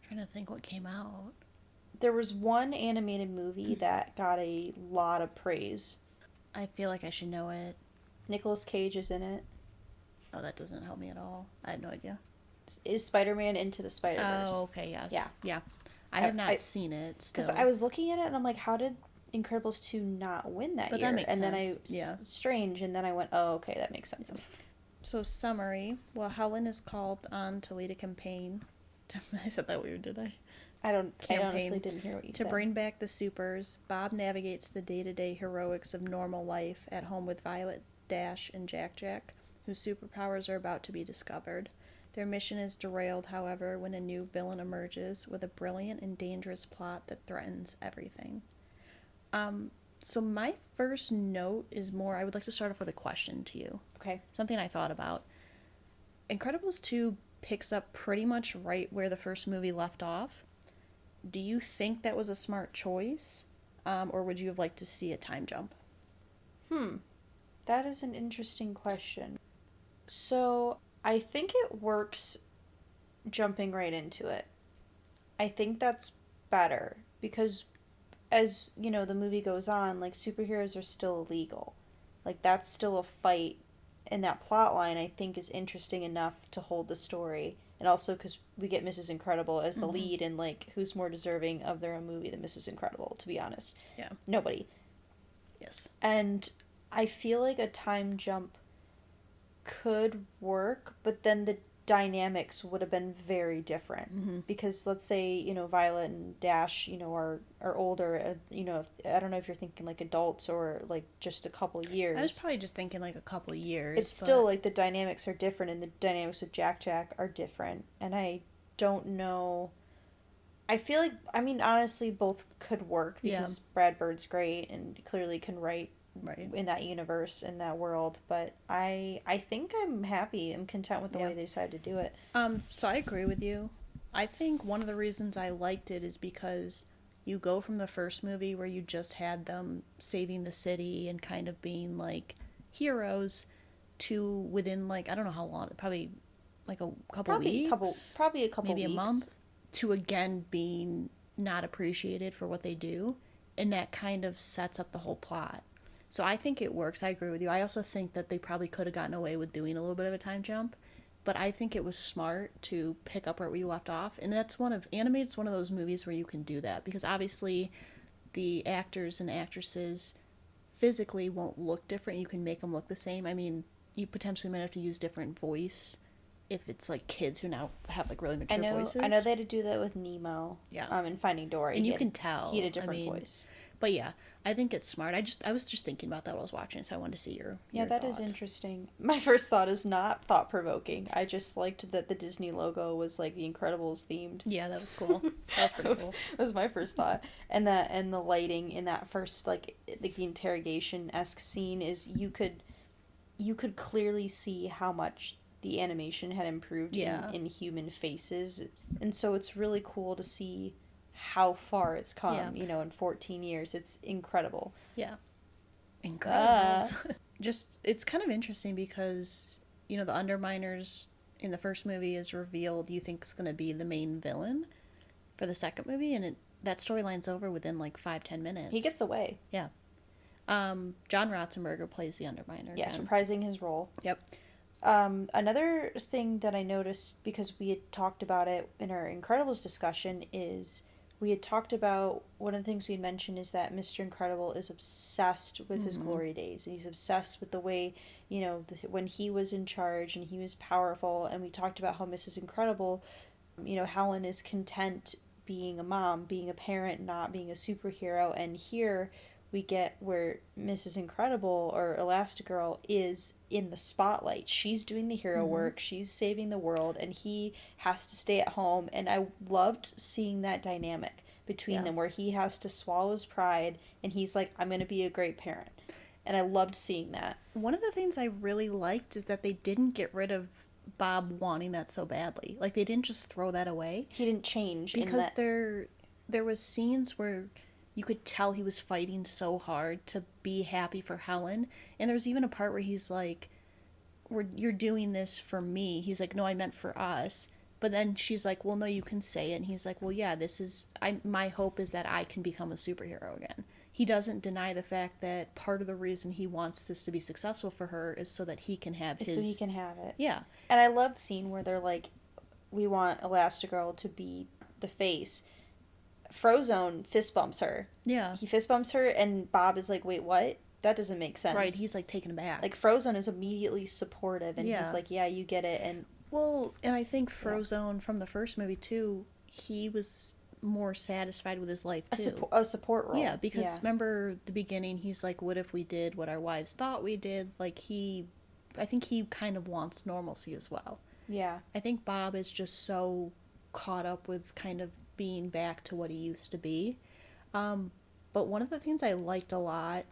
I'm trying to think what came out. There was one animated movie that got a lot of praise. I feel like I should know it. Nicolas Cage is in it. Oh, that doesn't help me at all. I had no idea. Is Spider-Man Into the Spider-Verse. Oh, okay, yes. Yeah. Yeah. I have not seen it still. Because I was looking at it and I'm like, how did Incredibles 2 not win that But year? that makes and sense. then strange, and then I went, oh, okay, that makes sense. So, summary. Well, Helen is called on to lead a campaign. I said that weird, did I? I Campaign honestly didn't hear what you said. To bring back the supers, Bob navigates the day-to-day heroics of normal life at home with Violet, Dash, and Jack, whose superpowers are about to be discovered. Their mission is derailed, however, when a new villain emerges with a brilliant and dangerous plot that threatens everything. So my first note is more, I would like to start off with a question to you. Okay. Something I thought about. Incredibles 2 picks up pretty much right where the first movie left off. Do you think that was a smart choice? Or would you have liked to see a time jump? That is an interesting question. So, I think it works jumping right into it. I think that's better because as, the movie goes on, like, superheroes are still illegal. Like, that's still a fight, and that plot line, I think, is interesting enough to hold the story. And also because we get Mrs. Incredible as the lead, and, like, who's more deserving of their own movie than Mrs. Incredible, to be honest? Yeah. Nobody. Yes. And I feel like a time jump could work, but then the dynamics would have been very different. Because let's say, Violet and Dash, are older, I don't know if you're thinking like adults or like just a couple years. I was probably just thinking like a couple years. It's still like the dynamics are different, and the dynamics with Jack are different. And I don't know. I feel like, honestly, both could work because Brad Bird's great and clearly can write in that universe, in that world, but I think I'm happy. I'm content with the way they decided to do it. So I agree with you. I think one of the reasons I liked it is because you go from the first movie where you just had them saving the city and kind of being like heroes to within like, I don't know how long, probably like a couple weeks. Probably a couple maybe weeks. A month, to again being not appreciated for what they do, and that kind of sets up the whole plot. So I think it works. I agree with you. I also think that they probably could have gotten away with doing a little bit of a time jump, but I think it was smart to pick up where we left off. And that's one of those movies where you can do that, because obviously the actors and actresses physically won't look different. You can make them look the same. You potentially might have to use different voice if it's like kids who now have like really mature voices. I know they had to do that with Nemo. Yeah. In Finding Dory. And you can tell. He had a different voice. But yeah, I think it's smart. I was just thinking about that while I was watching, so I wanted to see your that thought. is interesting. My first thought is not thought-provoking. I just liked that the Disney logo was like the Incredibles themed. Yeah, that was cool. That was pretty cool. That was my first thought. And the lighting in that first, like the interrogation-esque scene is you could clearly see how much the animation had improved in human faces. And so it's really cool to see how far it's come, in 14 years. It's incredible. Yeah. Incredible. Just, it's kind of interesting because, the Underminers in the first movie is revealed, you think is going to be the main villain for the second movie, and that storyline's over within like 5-10 minutes. He gets away. Yeah. John Ratzenberger plays the Underminer. Yes, reprising his role. Yep. Another thing that I noticed, because we had talked about it in our Incredibles discussion, is we had talked about, one of the things we had mentioned is that Mr. Incredible is obsessed with his glory days. And he's obsessed with the way, when he was in charge and he was powerful. And we talked about how Mrs. Incredible, Helen is content being a mom, being a parent, not being a superhero. And here we get where Mrs. Incredible or Elastigirl is in the spotlight. She's doing the hero work, she's saving the world, and he has to stay at home. And I loved seeing that dynamic between them, where he has to swallow his pride and he's like, I'm going to be a great parent. And I loved seeing that. One of the things I really liked is that they didn't get rid of Bob wanting that so badly. Like, they didn't just throw that away. He didn't change. Because there was scenes where you could tell he was fighting so hard to be happy for Helen. And there was even a part where he's like, you're doing this for me. He's like, no, I meant for us. But then she's like, well, no, you can say it. And he's like, well, yeah, my hope is that I can become a superhero again. He doesn't deny the fact that part of the reason he wants this to be successful for her is so that he can have his... So he can have it. Yeah. And I loved the scene where they're like, we want Elastigirl to be the face. Frozone fist bumps her. Yeah. He fist bumps her and Bob is like, wait, what? That doesn't make sense. Right, he's like taken aback. Like, Frozone is immediately supportive and he's like, yeah, you get it. And well, and I think Frozone from the first movie too, he was more satisfied with his life too. A support role. Yeah, because remember the beginning, he's like, what if we did what our wives thought we did? Like, I think he kind of wants normalcy as well. Yeah. I think Bob is just so caught up with kind of being back to what he used to be. But one of the things I liked a lot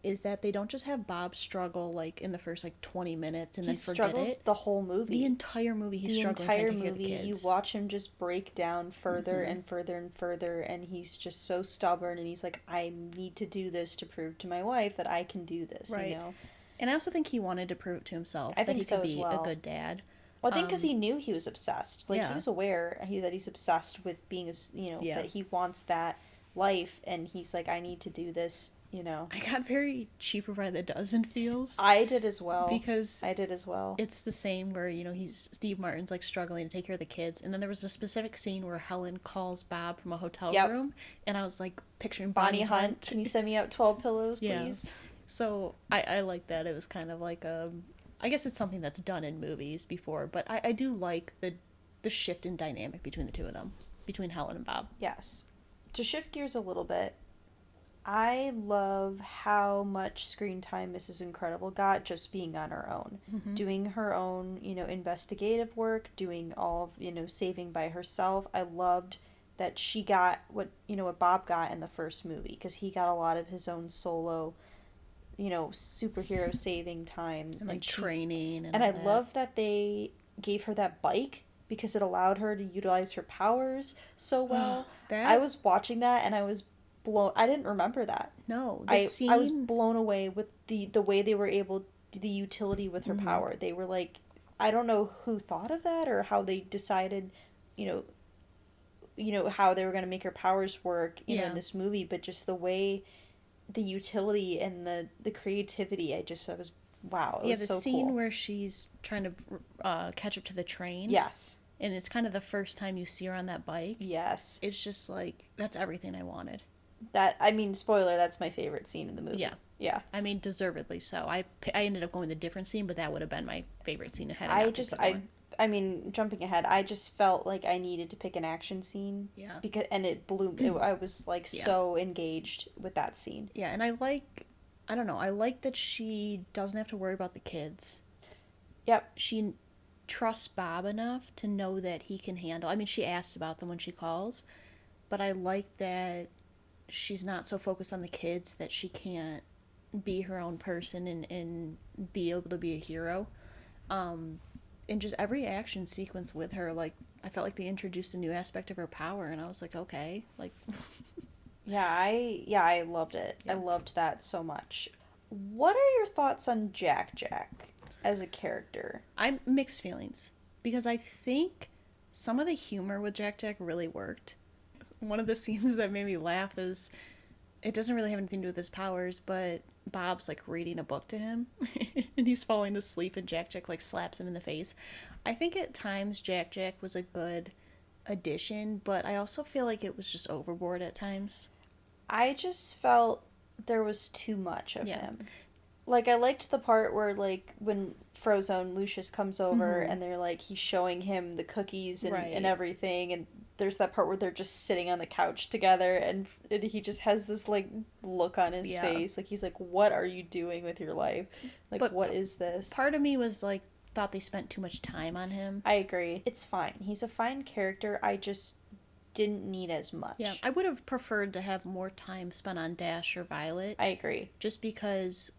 is that they don't just have Bob struggle like in the first like 20 minutes and then forget it. He struggles the whole movie. The entire movie he's struggling trying to hear the kids. You watch him just break down further and further and further, and he's just so stubborn, and he's like, I need to do this to prove to my wife that I can do this, right. And I also think he wanted to prove to himself that he could be a good dad. Well, I think because he knew he was obsessed. Like, he was aware that he's obsessed with being, that he wants that life, and he's like, I need to do this, I got very Cheaper by the Dozen feels. I did as well. Because I did as well. It's the same where, Steve Martin's, like, struggling to take care of the kids, and then there was a specific scene where Helen calls Bob from a hotel room, and I was, like, picturing Bonnie Hunt. Can you send me out 12 pillows, please? Yeah. So, I like that. It was kind of like I guess it's something that's done in movies before, but I do like the shift in dynamic between the two of them, between Helen and Bob. Yes. To shift gears a little bit, I love how much screen time Mrs. Incredible got just being on her own. Doing her own, investigative work, doing all of, saving by herself. I loved that she got what Bob got in the first movie, because he got a lot of his own solo superhero saving time and training and I love that they gave her that bike because it allowed her to utilize her powers so well. I was watching that and I was blown. I didn't remember that. No, I was blown away with the way they were able to the utility with her power. They were like, I don't know who thought of that or how they decided how they were going to make her powers work in this movie, but just the way the utility and the creativity, I was wow. It was the so scene cool. where she's trying to catch up to the train. Yes. And it's kind of the first time you see her on that bike. Yes. It's just like, that's everything I wanted. Spoiler, that's my favorite scene in the movie. Yeah. Yeah. I mean, deservedly so. I ended up going with a different scene, but that would have been my favorite scene. Jumping ahead, I just felt like I needed to pick an action scene. Yeah. And it blew, I was like so engaged with that scene. Yeah, and I like that she doesn't have to worry about the kids. Yep. She trusts Bob enough to know that he can handle. I mean, she asks about them when she calls, but I like that she's not so focused on the kids that she can't be her own person and be able to be a hero. And just every action sequence with her, like, I felt like they introduced a new aspect of her power, and I was like, okay, like... I loved it. Yeah. I loved that so much. What are your thoughts on Jack as a character? I'm mixed feelings, because I think some of the humor with Jack really worked. One of the scenes that made me laugh is, it doesn't really have anything to do with his powers, but Bob's, like, reading a book to him, and he's falling asleep, and Jack, like, slaps him in the face. I think at times Jack was a good addition, but I also feel like it was just overboard at times. I just felt there was too much of Yeah. him. Like, I liked the part where, like, when Frozone Lucius comes over Mhm. and they're like, he's showing him the cookies and, Right. and everything, and there's that part where they're just sitting on the couch together, and he just has this, like, look on his Yeah. face. Like, he's like, what are you doing with your life? Like, But what is this? Part of me was like, thought they spent too much time on him. I agree. It's fine. He's a fine character. I just didn't need as much. Yeah, I would have preferred to have more time spent on Dash or Violet. I agree. Just because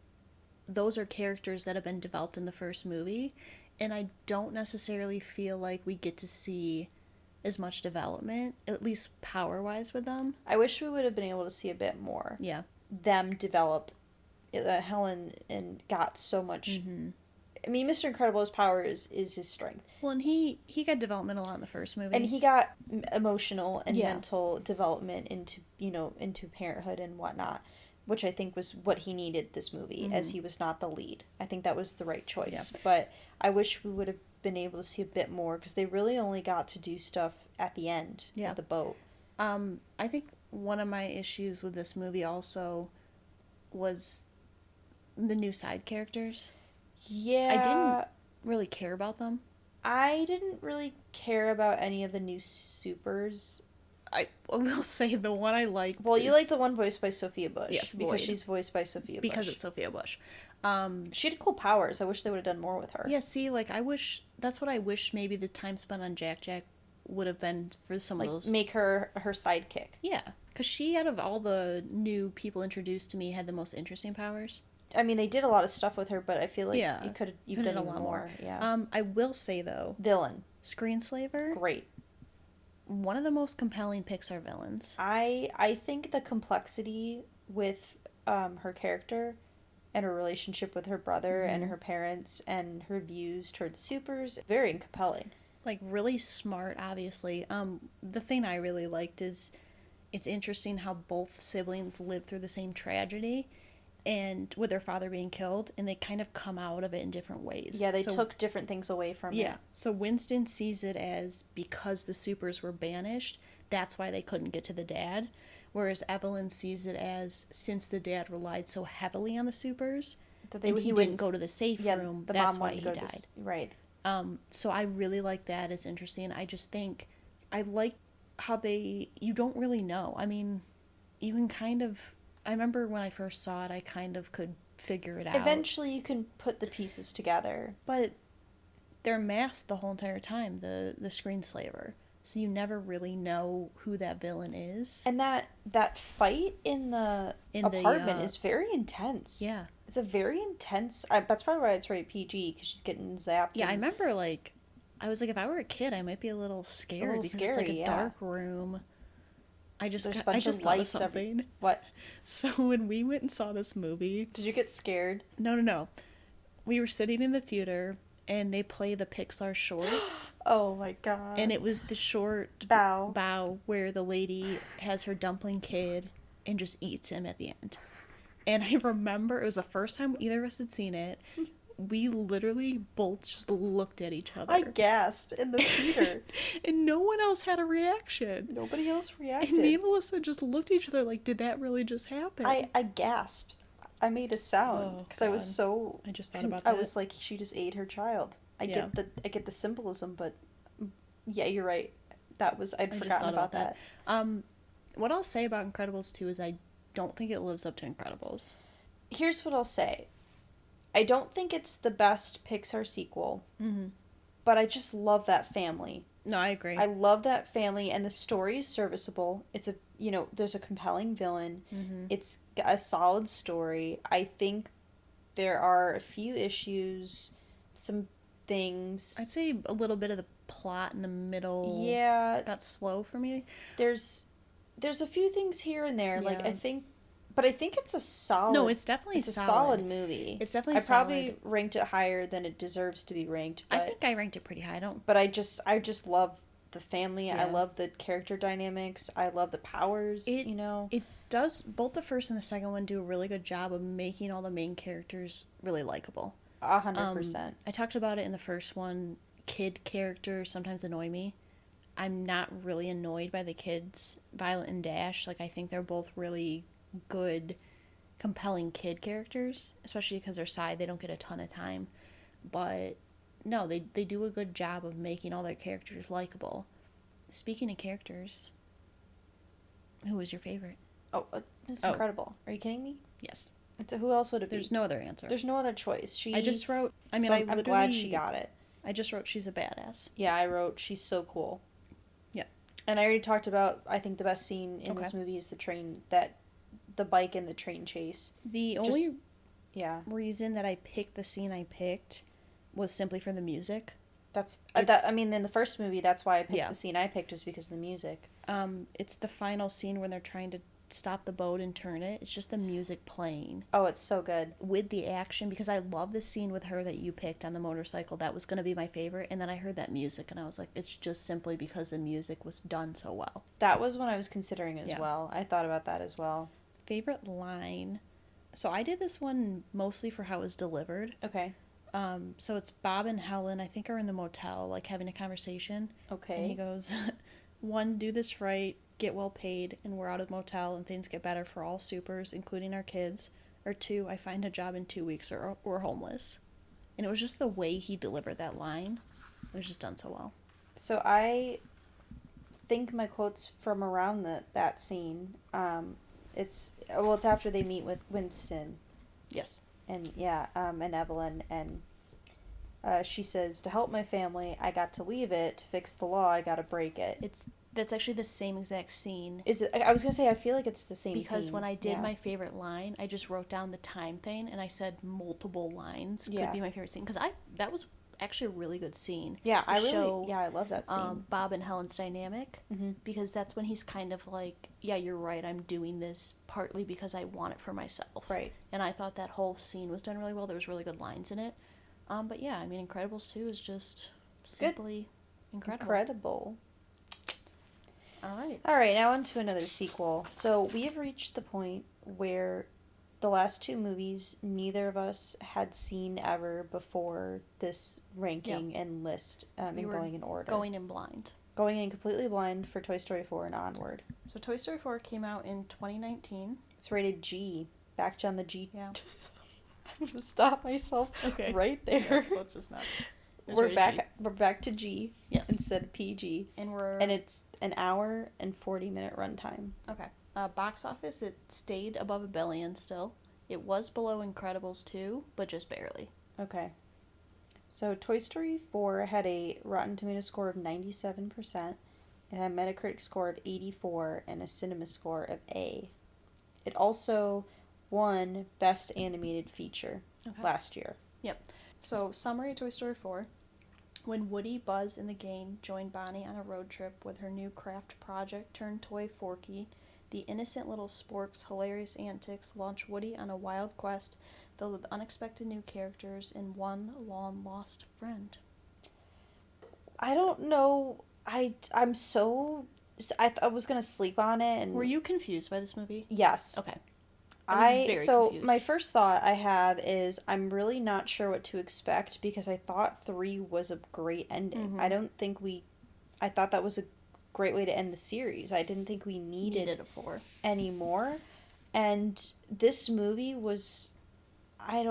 those are characters that have been developed in the first movie, and I don't necessarily feel like we get to see as much development, at least power-wise, with them. I wish we would have been able to see a bit more. Yeah. Them develop. Helen and got so much. Mm-hmm. I mean, Mr. Incredible's power is his strength. Well, and he got development a lot in the first movie. And he got emotional and Yeah. mental development into parenthood and whatnot, which I think was what he needed this movie, as he was not the lead. I think that was the right choice. Yeah. But I wish we would have been able to see a bit more, because they really only got to do stuff at the end of the boat. I think one of my issues with this movie also was the new side characters. Yeah. I didn't really care about them. I didn't really care about any of the new supers. I will say the one I liked. Well, you like the one voiced by Sophia Bush. Yes, because Void. she's voiced by Sophia Bush. because it's Sophia Bush. She had cool powers. I wish they would have done more with her. Yeah, see, like that's what I wish maybe the time spent on Jack Jack would have been for some Like, of those. make her sidekick. Yeah, because she, out of all the new people introduced to me, had the most interesting powers. I mean, they did a lot of stuff with her, but I feel like Yeah, you've could done have a done lot more. Yeah. I will say though, Villain. Screenslaver, Great. one of the most compelling Pixar villains. I think the complexity with her character and her relationship with her brother and her parents and her views towards supers, very compelling. Like really smart, obviously. The thing I really liked is it's interesting how both siblings live through the same tragedy, and with their father being killed, and they kind of come out of it in different ways. Yeah, they took different things away from Yeah. it. So Winston sees it as because the supers were banished, that's why they couldn't get to the dad. Whereas Evelyn sees it as since the dad relied so heavily on the supers, That and he wouldn't- didn't go to the safe room, the that's mom why wanted he to go to died. right. So I really like that. It's interesting. I just think I like how you don't really know. I mean, you can kind of, I remember when I first saw it, I kind of could figure it out. Eventually, you can put the pieces together. But they're masked the whole entire time, the screenslaver. So you never really know who that villain is. And that fight in the apartment is very intense. Yeah. It's a very intense. That's probably why it's rated PG, because she's getting zapped. Yeah, I and- remember, like, I was like, if I were a kid, I might be a little scared little because it's like scary, a yeah. dark room. There's a I bunch just of thought of lights. something. What? So when we went and saw this movie, Did you get scared? no, we were sitting in the theater and they play the Pixar shorts, Oh my god. and it was the short Bow. where the lady has her dumpling kid and just eats him at the end. And I remember it was the first time either of us had seen it. We literally both just looked at each other. I gasped in the theater. And no one else had a reaction. Nobody else reacted. And me and Melissa just looked at each other like, did that really just happen? I gasped. I made a sound Oh, because I was God. so. I just thought about I that. was like, she just ate her child. I Yeah. get the symbolism, but yeah, you're right. I'd I just forgotten thought about that. What I'll say about Incredibles 2 is I don't think it lives up to Incredibles. Here's what I'll say. I don't think it's the best Pixar sequel, but I just love that family. No, I agree. I love that family, and the story is serviceable. It's there's a compelling villain. It's a solid story. I think there are a few issues, some things. I'd say a little bit of the plot in the middle Yeah, got slow for me. there's a few things here and there. Like Yeah. I think it's a solid. No, it's definitely it's a solid. solid movie. It's definitely I probably solid. ranked it higher than it deserves to be ranked. But I think I ranked it pretty high. But I just love the family. I Yeah. love the character dynamics. I love the powers. It does, both the first and the second one do a really good job of making all the main characters really likable. 100%. I talked about it in the first one. Kid characters sometimes annoy me. I'm not really annoyed by the kids, Violet and Dash. Like, I think they're both really good, compelling kid characters, especially because they're side, they don't get a ton of time. But no, they do a good job of making all their characters likable. Speaking of characters, who was your favorite? Oh, it's Oh. incredible. Are you kidding me? Yes. Who else would it be? There's no other answer. There's no other choice. I just wrote, I mean, so I'm glad she got it. I just wrote she's a badass. Yeah, I wrote she's so cool. Yeah. And I already talked about, I think the best scene in Okay. this movie is the bike and the train chase. The Just- only Yeah. reason that I picked the scene I picked was simply for the music. That's It's- in the first movie, that's why I picked Yeah. the scene I picked, was because of the music. It's the final scene when they're trying to stop the boat and turn it. It's just the music playing Oh, it's so good. with the action, because I love the scene with her that you picked on the motorcycle. That was going to be my favorite, and then I heard that music and I was like, it's just simply because the music was done so well. That was one I was considering as Yeah. well. I thought about that as well. Favorite line. So I did this one mostly for how it was delivered. Okay. So it's Bob and Helen, I think, are in the motel, like having a conversation. Okay. And he goes, 1, do this right, get well paid, and we're out of the motel and things get better for all supers, including our kids. Or 2, I find a job in 2 weeks or we're homeless. And it was just the way he delivered that line. It was just done so well. So I think my quotes from around that scene, it's after they meet with Winston Yes. and and Evelyn, and she says, to help my family, I got to leave it. To fix the law, I got to break it. That's actually the same exact scene. Is it? I was gonna say, I feel like it's the same Because scene. when I did Yeah. my favorite line, I just wrote down the time thing and I said multiple lines could Yeah. be my favorite scene. Because that was actually a really good scene. Yeah, to show, I love that scene. Bob and Helen's dynamic. Mhm. Because that's when he's kind of like, yeah, you're right, I'm doing this partly because I want it for myself. Right. And I thought that whole scene was done really well. There was really good lines in it. But yeah, I mean, Incredibles 2 is just simply incredible. Incredible. All right. All right, now on to another sequel. So we have reached the point where the last 2 movies neither of us had seen ever before this ranking and list, We and were going in order. Going in blind. Going in completely blind for Toy Story 4 and onward. So Toy Story 4 came out in 2019. It's rated G. Back on the G. Yeah. I'm gonna stop myself Okay. right there. Let's just not. We're back to G Yes. instead of PG. And it's an hour and 40-minute runtime. okay. Box office, it stayed above $1 billion still. It was below Incredibles 2, but just barely. Okay. So Toy Story 4 had a Rotten Tomatoes score of 97%. It had a Metacritic score of 84 and a Cinema score of A. It also won Best Animated Feature last year. Yep. So, summary of Toy Story 4. When Woody, Buzz, and the gang join Bonnie on a road trip with her new craft project turned toy Forky, the innocent little spork's hilarious antics launch Woody on a wild quest filled with unexpected new characters and one long-lost friend. I don't know. I'm so... I was going to sleep on it. And Were you confused by this movie? Yes. Okay. I was very confused. My first thought I have is I'm really not sure what to expect because I thought 3 was a great ending. Mhm. I thought that was a great way to end the series. I didn't think we needed a 4. any more. And this movie was, I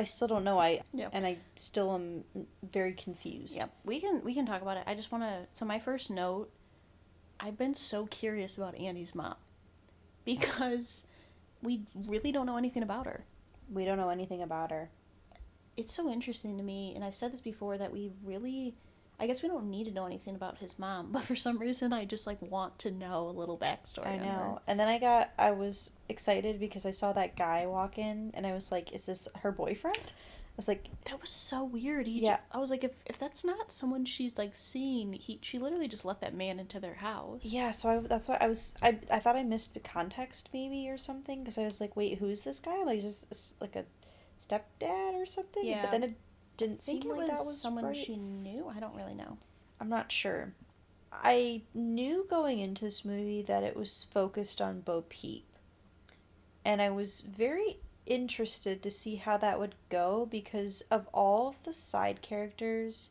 still don't know. Yep. And I still am very confused. Yep. We can talk about it. I just want to, so my first note, I've been so curious about Andy's mom because we really don't know anything about her. We don't know anything about her. It's so interesting to me, and I've said this before, that I guess we don't need to know anything about his mom, but for some reason I just want to know a little backstory I on know. her. And then I was excited because I saw that guy walk in and I was like, is this her boyfriend? I was like, That was so weird. I was like, if that's not someone she's seen, she literally just let that man into their house. yeah, so that's why I thought I missed the context maybe or something because I was like, wait, who's this guy? Like, is this like a stepdad or something? Yeah. But then it didn't I think seem it like was that was someone right. she knew. I don't really know. I'm not sure. I knew going into this movie that it was focused on Bo Peep. And I was very interested to see how that would go because of all of the side characters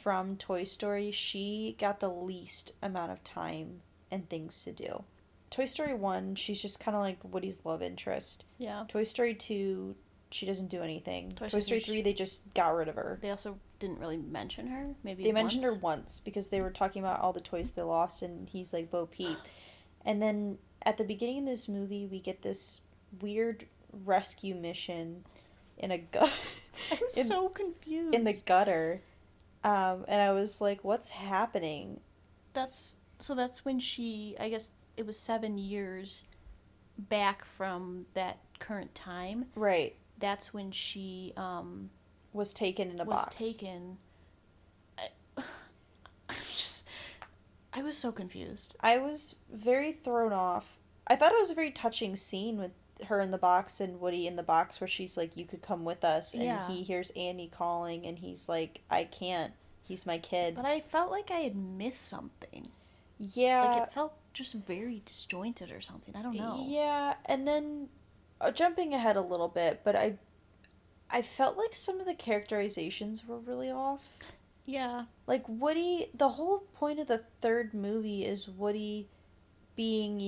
from Toy Story, she got the least amount of time and things to do. Toy Story 1, she's just kind of like Woody's love interest. Yeah. Toy Story 2, she doesn't do anything. Toy Toy Story Story 3, they just got rid of her. They also didn't really mention her. Maybe They mentioned her once because they were talking about all the toys they lost, and he's like Bo Peep. And then at the beginning of this movie, we get this weird rescue mission in a I was so confused. in the gutter. And I was like, what's happening? That's when she, I guess it was 7 years back from that current time. Right. That's when she Was taken in a was box. taken. I was so confused. I was very thrown off. I thought it was a very touching scene with her in the box and Woody in the box where she's like, you could come with us. And Yeah. he hears Andy calling and he's like, I can't. He's my kid. But I felt like I had missed something. Yeah. Like it felt just very disjointed or something. I don't know. Yeah, and then jumping ahead a little bit, but I felt like some of the characterizations were really off. Yeah. Like Woody, the whole point of the third movie is Woody being,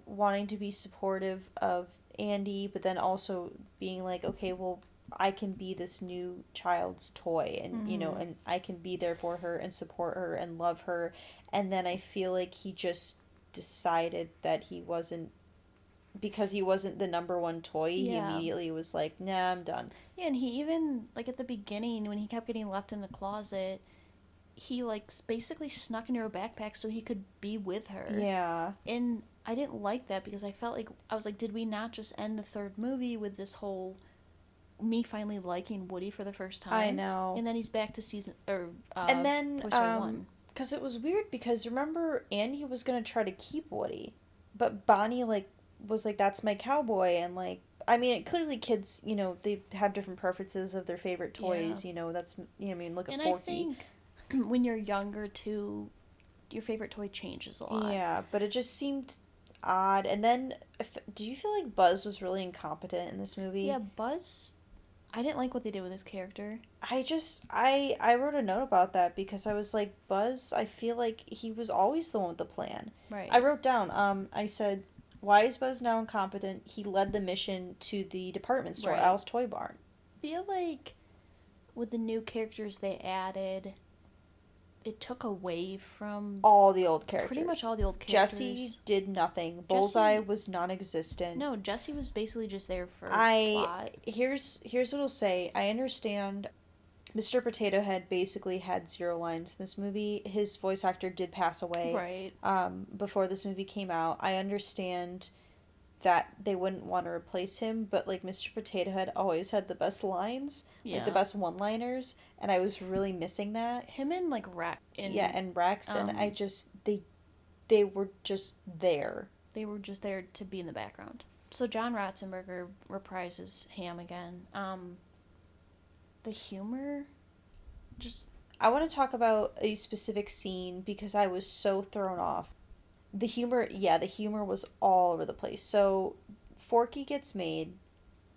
wanting to be supportive of Andy, but then also being like, okay, well, I can be this new child's toy and, and I can be there for her and support her and love her. And then I feel like he just decided that he wasn't, because he wasn't the number one toy, he immediately was like, nah, I'm done. Yeah, and he even, like, at the beginning, when he kept getting left in the closet, he, like, basically snuck into her backpack so he could be with her. Yeah. And I didn't like that because I felt like, I was like, did we not just end the third movie with this whole, me finally liking Woody for the first time? I know. And then he's back to and then, Toy Story 1. because it was weird because remember Andy was going to try to keep Woody, but Bonnie, like, was like, that's my cowboy, and, like, I mean, clearly kids, they have different preferences of their favorite toys, that's, I mean, look at And Forky. I think when you're younger, too, your favorite toy changes a lot. Yeah, but it just seemed odd. And then, do you feel like Buzz was really incompetent in this movie? Yeah, Buzz, I didn't like what they did with his character. I wrote a note about that because I was like, Buzz, I feel like he was always the one with the plan. Right. I wrote down, I said, why is Buzz now incompetent? He led the mission to the department store, Right. Al's Toy Barn. I feel like with the new characters they added, it took away from All the old characters. pretty much all the old characters. Jesse did nothing. Bullseye was non-existent. No, Jesse was basically just there for I plot. here's what I'll say. I understand Mr. Potato Head basically had 0 lines in this movie. His voice actor did pass away. Right. Before this movie came out. I understand that they wouldn't want to replace him, but like Mr. Potato Head always had the best lines, Yeah. like the best one-liners, and I was really missing that. Him and like Rex. And Rex, and I just they were just there. They were just there to be in the background. So John Ratzenberger reprises Ham again. The humor, just I want to talk about a specific scene because I was so thrown off. The humor was all over the place. So Forky gets made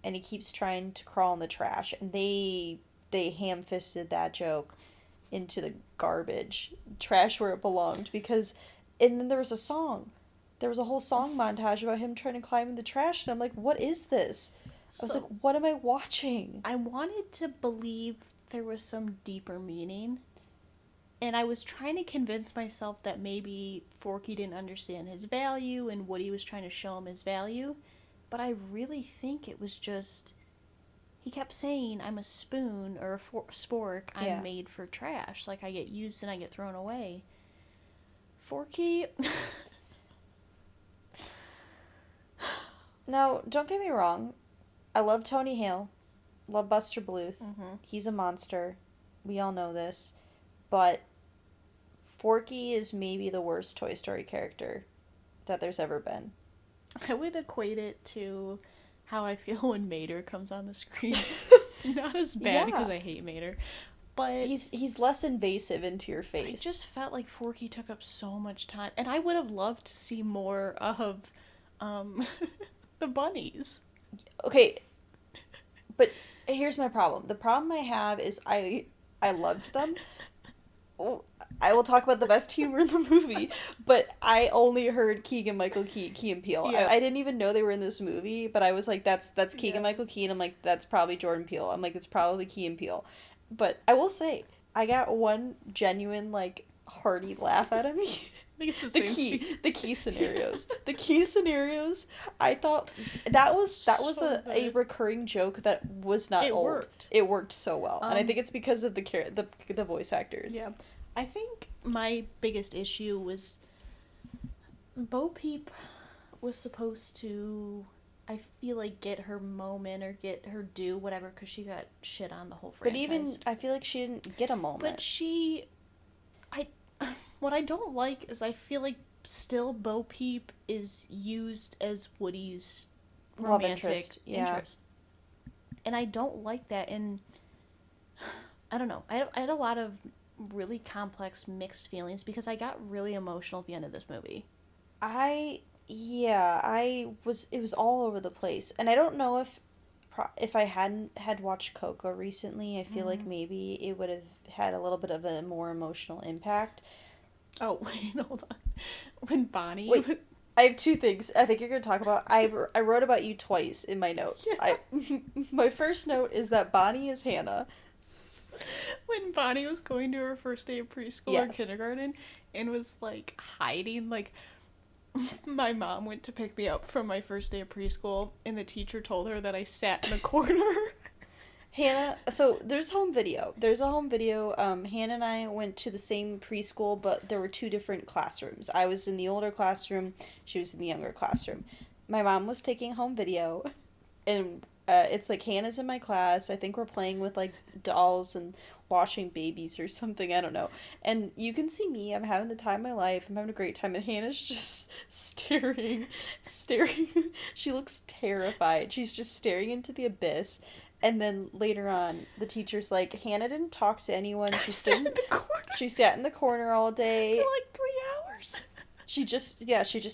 and he keeps trying to crawl in the trash, and they ham-fisted that joke into the garbage trash where it belonged, because and then there was a song. There was a whole song montage about him trying to climb in the trash, and I'm like, what is this? I was like, what am I watching? I wanted to believe there was some deeper meaning, and I was trying to convince myself that maybe Forky didn't understand his value and Woody was trying to show him his value, but I really think it was just, he kept saying, I'm a spoon or a spork, I'm made for trash, like I get used and I get thrown away. Forky... Now, don't get me wrong, I love Tony Hale, love Buster Bluth, he's a monster, we all know this, but Forky is maybe the worst Toy Story character that there's ever been. I would equate it to how I feel when Mater comes on the screen. Not as bad because I hate Mater, but he's less invasive into your face. I just felt like Forky took up so much time, and I would have loved to see more of the bunnies. Okay, but here's my problem. The problem I have is I loved them, I will talk about the best humor in the movie, but I only heard Keegan-Michael Key and Peele. Yeah. I didn't even know they were in this movie, but I was like, that's Yeah. Keegan-Michael Key, and I'm like, that's probably Jordan Peele. I'm like, it's probably Key and Peele. But I will say, I got one genuine, like, hearty laugh out of me. I think it's the The same key, scene. the key scenarios. The key scenarios, I thought that was So a good. recurring joke that was not It old. worked. It worked so well. And I Um, think it's because of the voice actors. Yeah. I think my biggest issue was Bo Peep was supposed to, I feel like, get her moment or get her due, whatever, because she got shit on the whole But franchise. even I feel like she didn't get a moment. But she, what I don't like is I feel like still Bo Peep is used as Woody's Love romantic interest, yeah. interest. And I don't like that. And I don't know. I had a lot of really complex mixed feelings because I got really emotional at the end of this movie. It was all over the place. And I don't know if I hadn't had watched Coco recently, I feel like maybe it would have had a little bit of a more emotional impact. Oh, wait, hold on. When Bonnie... Wait. I have two things I think you're going to talk about. I wrote about you twice in my notes. Yeah. My first note is that Bonnie is Hannah. When Bonnie was going to her first day of preschool or Yes. kindergarten and was, like, hiding, like... My mom went to pick me up from my first day of preschool, and the teacher told her that I sat in a corner. Hannah, so there's home video. There's a home video. Hannah and I went to the same preschool, but there were two different classrooms. I was in the older classroom, she was in the younger classroom. My mom was taking home video, and it's like Hannah's in my class. I think we're playing with like dolls and watching babies or something. I don't know. And you can see me. I'm having the time of my life. I'm having a great time, and Hannah's just staring. She looks terrified. She's just staring into the abyss. And then later on, the teacher's like, Hannah didn't talk to anyone. She Sat in didn't. the corner She sat in the corner all for day. like 3 hours. She just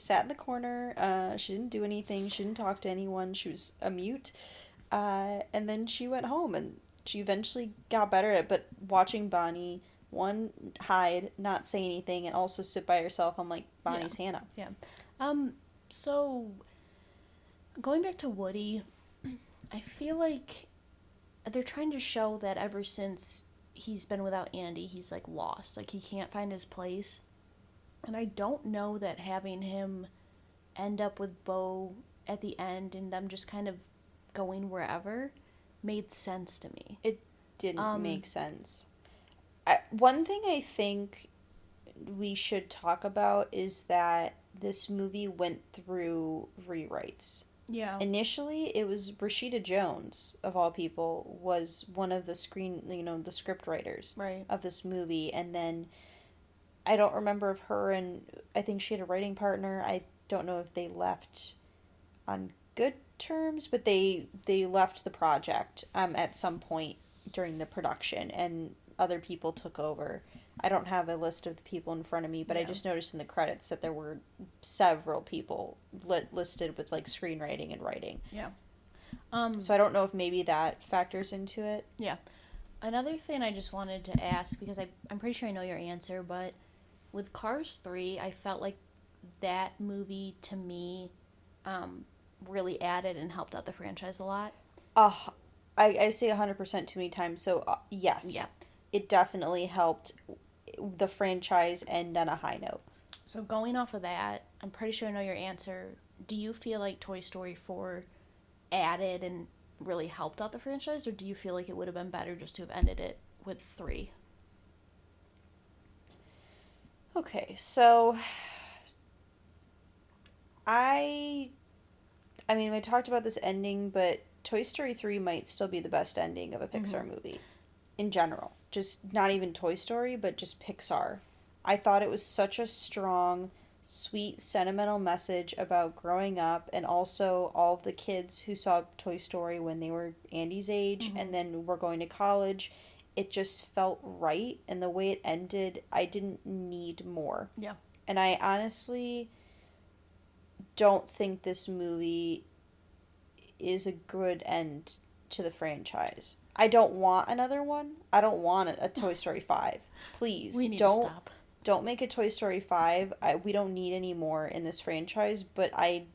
sat in the corner. She didn't do anything. She didn't talk to anyone. She was a mute. And then she went home, and she eventually got better at it. But watching Bonnie, one, hide, not say anything, and also sit by herself, I'm like, Bonnie's Hannah. Yeah. So, going back to Woody, I feel like they're trying to show that ever since he's been without Andy, he's, like, lost. Like, he can't find his place. And I don't know that having him end up with Bo at the end and them just kind of going wherever made sense to me. It didn't make sense. One thing I think we should talk about is that this movie went through rewrites. Yeah. Initially, it was Rashida Jones, of all people, was one of the the script writers Right. of this movie. And then I don't remember if her and I think she had a writing partner. I don't know if they left on good terms, but they left the project at some point during the production, and other people took over. I don't have a list of the people in front of me, but I Yeah. just noticed in the credits that there were several people listed with like screenwriting and writing. Yeah. So I don't know if maybe that factors into it. Yeah. Another thing I just wanted to ask, because I'm pretty sure I know your answer, but with Cars 3, I felt like that movie, to me, really added and helped out the franchise a lot. I say 100% too many times, so yes. Yeah. It definitely helped the franchise end on a high note. So going off of that, I'm pretty sure I know your answer. Do you feel like Toy Story 4 added and really helped out the franchise, or do you feel like it would have been better just to have ended it with 3? Okay, so I mean, we talked about this ending, but Toy Story 3 might still be the best ending of a Pixar movie in general. Just not even Toy Story, but just Pixar. I thought it was such a strong, sweet, sentimental message about growing up, and also all of the kids who saw Toy Story when they were Andy's age and then were going to college. It just felt right, and the way it ended, I didn't need more. Yeah. And I honestly don't think this movie is a good end to the franchise. I don't want another one. I don't want a Toy Story 5. Please, We need to don't stop. don't make a Toy Story 5. We don't need any more in this franchise, but I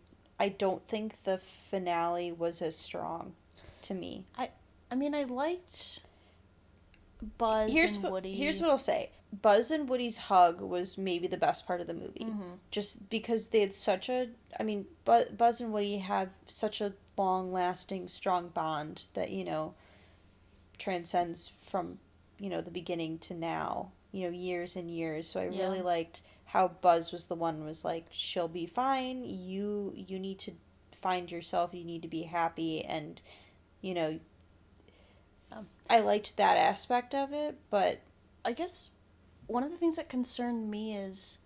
don't think the finale was as strong to me. I mean, I liked Buzz and Woody. Here's what I'll say. Buzz and Woody's hug was maybe the best part of the movie. Mm-hmm. Just because they had such a... I mean, Buzz and Woody have such a long-lasting, strong bond that, you know, transcends from, you know, the beginning to now. You know, years and years. So I really liked how Buzz was the one who was like, she'll be fine. You need to find yourself. You need to be happy. And, you know... I liked that aspect of it, but... I guess one of the things that concerned me is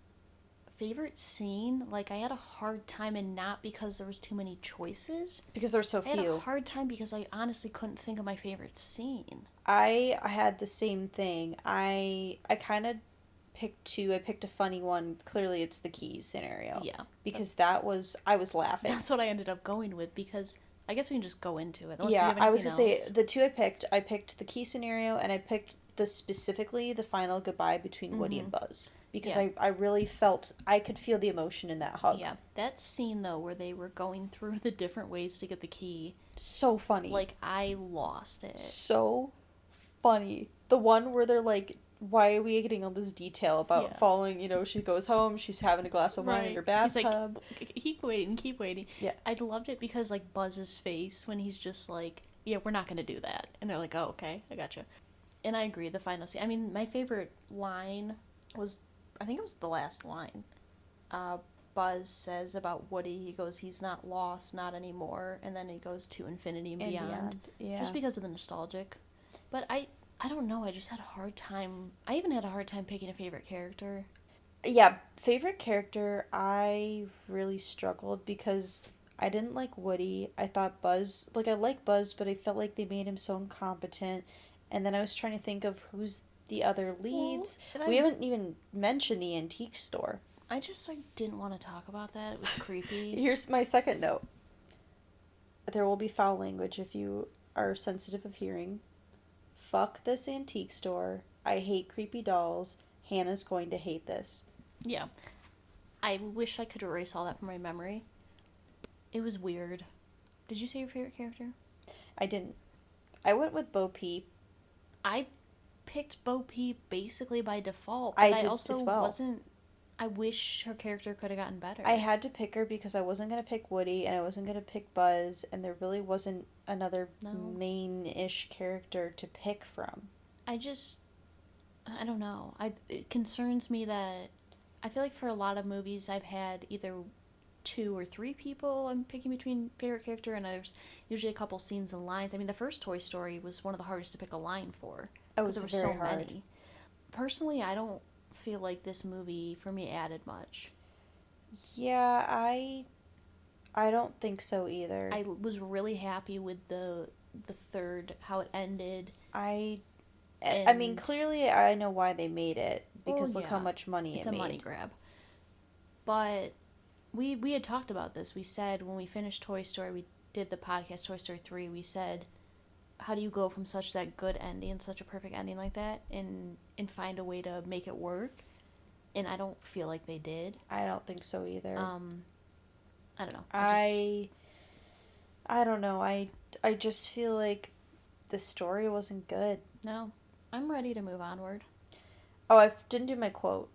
favorite scene. Like, I had a hard time, and not because there was too many choices. Because there were so few. I had a hard time because I honestly couldn't think of my favorite scene. I had the same thing. I kind of picked two. I picked a funny one. Clearly, it's the keys scenario. Yeah. Because I was laughing. That's what I ended up going with, because... I guess we can just go into it. Yeah, I was going to say, the two I picked the key scenario, and I picked specifically the final goodbye between Woody and Buzz. Because I really I could feel the emotion in that hug. Yeah, that scene, though, where they were going through the different ways to get the key. So funny. Like, I lost it. So funny. The one where they're like, why are we getting all this detail about following, you know, she goes home, she's having a glass of wine in her bathtub. He's like, keep waiting. Yeah. I loved it because, like, Buzz's face when he's just like, yeah, we're not going to do that. And they're like, oh, okay, I gotcha. And I agree, the final scene. I mean, my favorite line was, I think it was the last line. Buzz says about Woody, he goes, he's not lost, not anymore. And then he goes to infinity and beyond. Yeah. Just because of the nostalgic. But I don't know, I just had a hard time. I even had a hard time picking a favorite character. Yeah, favorite character, I really struggled because I didn't like Woody. I thought Buzz, like, I like Buzz, but I felt like they made him so incompetent. And then I was trying to think of who's the other leads. Well, we haven't even mentioned the antique store. I just, like, didn't want to talk about that. It was creepy. Here's my second note. There will be foul language if you are sensitive of hearing. Fuck this antique store. I hate creepy dolls. Hannah's going to hate this. Yeah. I wish I could erase all that from my memory. It was weird. Did you say your favorite character? I didn't. I went with Bo Peep. I picked Bo Peep basically by default. I But I did also as well. wasn't... I wish her character could have gotten better. I had to pick her because I wasn't going to pick Woody and I wasn't going to pick Buzz, and there really wasn't another main-ish character to pick from. I don't know. It concerns me that I feel like for a lot of movies I've had either 2 or 3 people I'm picking between favorite character, and there's usually a couple scenes and lines. I mean, the first Toy Story was one of the hardest to pick a line for. It was there were very so hard. many. Personally, I don't feel like this movie for me added much. Yeah, I don't think so either. I was really happy with the third, how it ended. I And- mean, clearly I know why they made it, because look how yeah. much money It's it a made. money grab. But we had talked about this. We said when we finished Toy Story, we did the podcast Toy Story 3, we said, how do you go from such that good ending, such a perfect ending like that, and find a way to make it work? And I don't feel like they did. I don't think so either. I don't know. I don't know. I just feel like the story wasn't good. No. I'm ready to move onward. Oh, I didn't do my quote.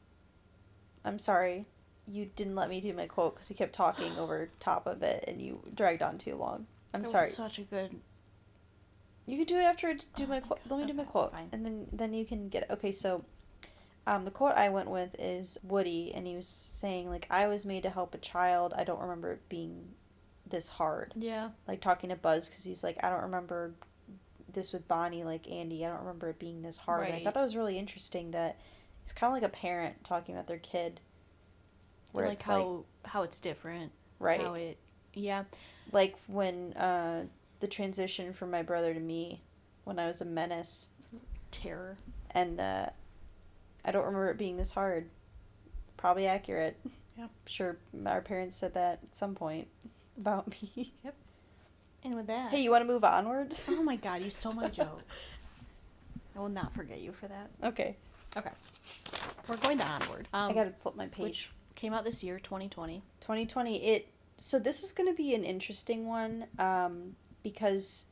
I'm sorry. You didn't let me do my quote because you kept talking over top of it and you dragged on too long. I'm sorry. Was such a good... You can do it after I do my quote. Let me do my Okay, quote. fine. And then you can get it. Okay, so the quote I went with is Woody, and he was saying, like, I was made to help a child. I don't remember it being this hard. Yeah. Like, talking to Buzz, because he's like, I don't remember this with Bonnie, like Andy. I don't remember it being this hard. And I Right. thought that was really interesting that it's kind of like a parent talking about their kid. Where Like it's how it's different. right. How it... Yeah. Like when the transition from my brother to me when I was a menace. Terror. And I don't remember it being this hard. Probably accurate. Yeah. I'm sure our parents said that at some point about me. Yep. And with that. Hey, you want to move onward? Oh my god, you stole my joke. I will not forget you for that. Okay. Okay. We're going to Onward. I gotta flip my page. Which came out this year, 2020. 2020. So this is going to be an interesting one, because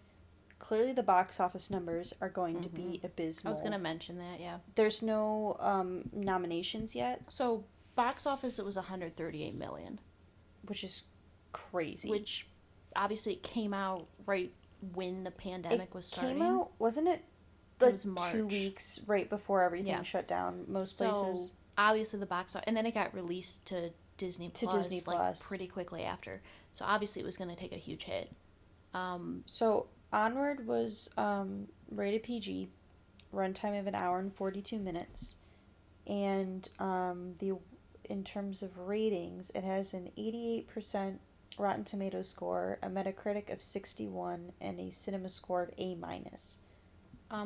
clearly the box office numbers are going to be abysmal. I was going to mention that, yeah. There's no nominations yet, So, box office, it was 138 million. which is crazy. Which, obviously, it came out right when the pandemic was starting. Came out, wasn't it? It Like was March. 2 weeks right before everything Yeah. shut down. Most So, places. obviously, the box office... And then it got released to Disney Plus, Disney like, Plus. pretty quickly after. So, obviously, it was going to take a huge hit. So Onward was rated PG, runtime of an hour and 42 minutes, and in terms of ratings, it has an 88% Rotten Tomatoes score, a Metacritic of 61, and a Cinema score of A-.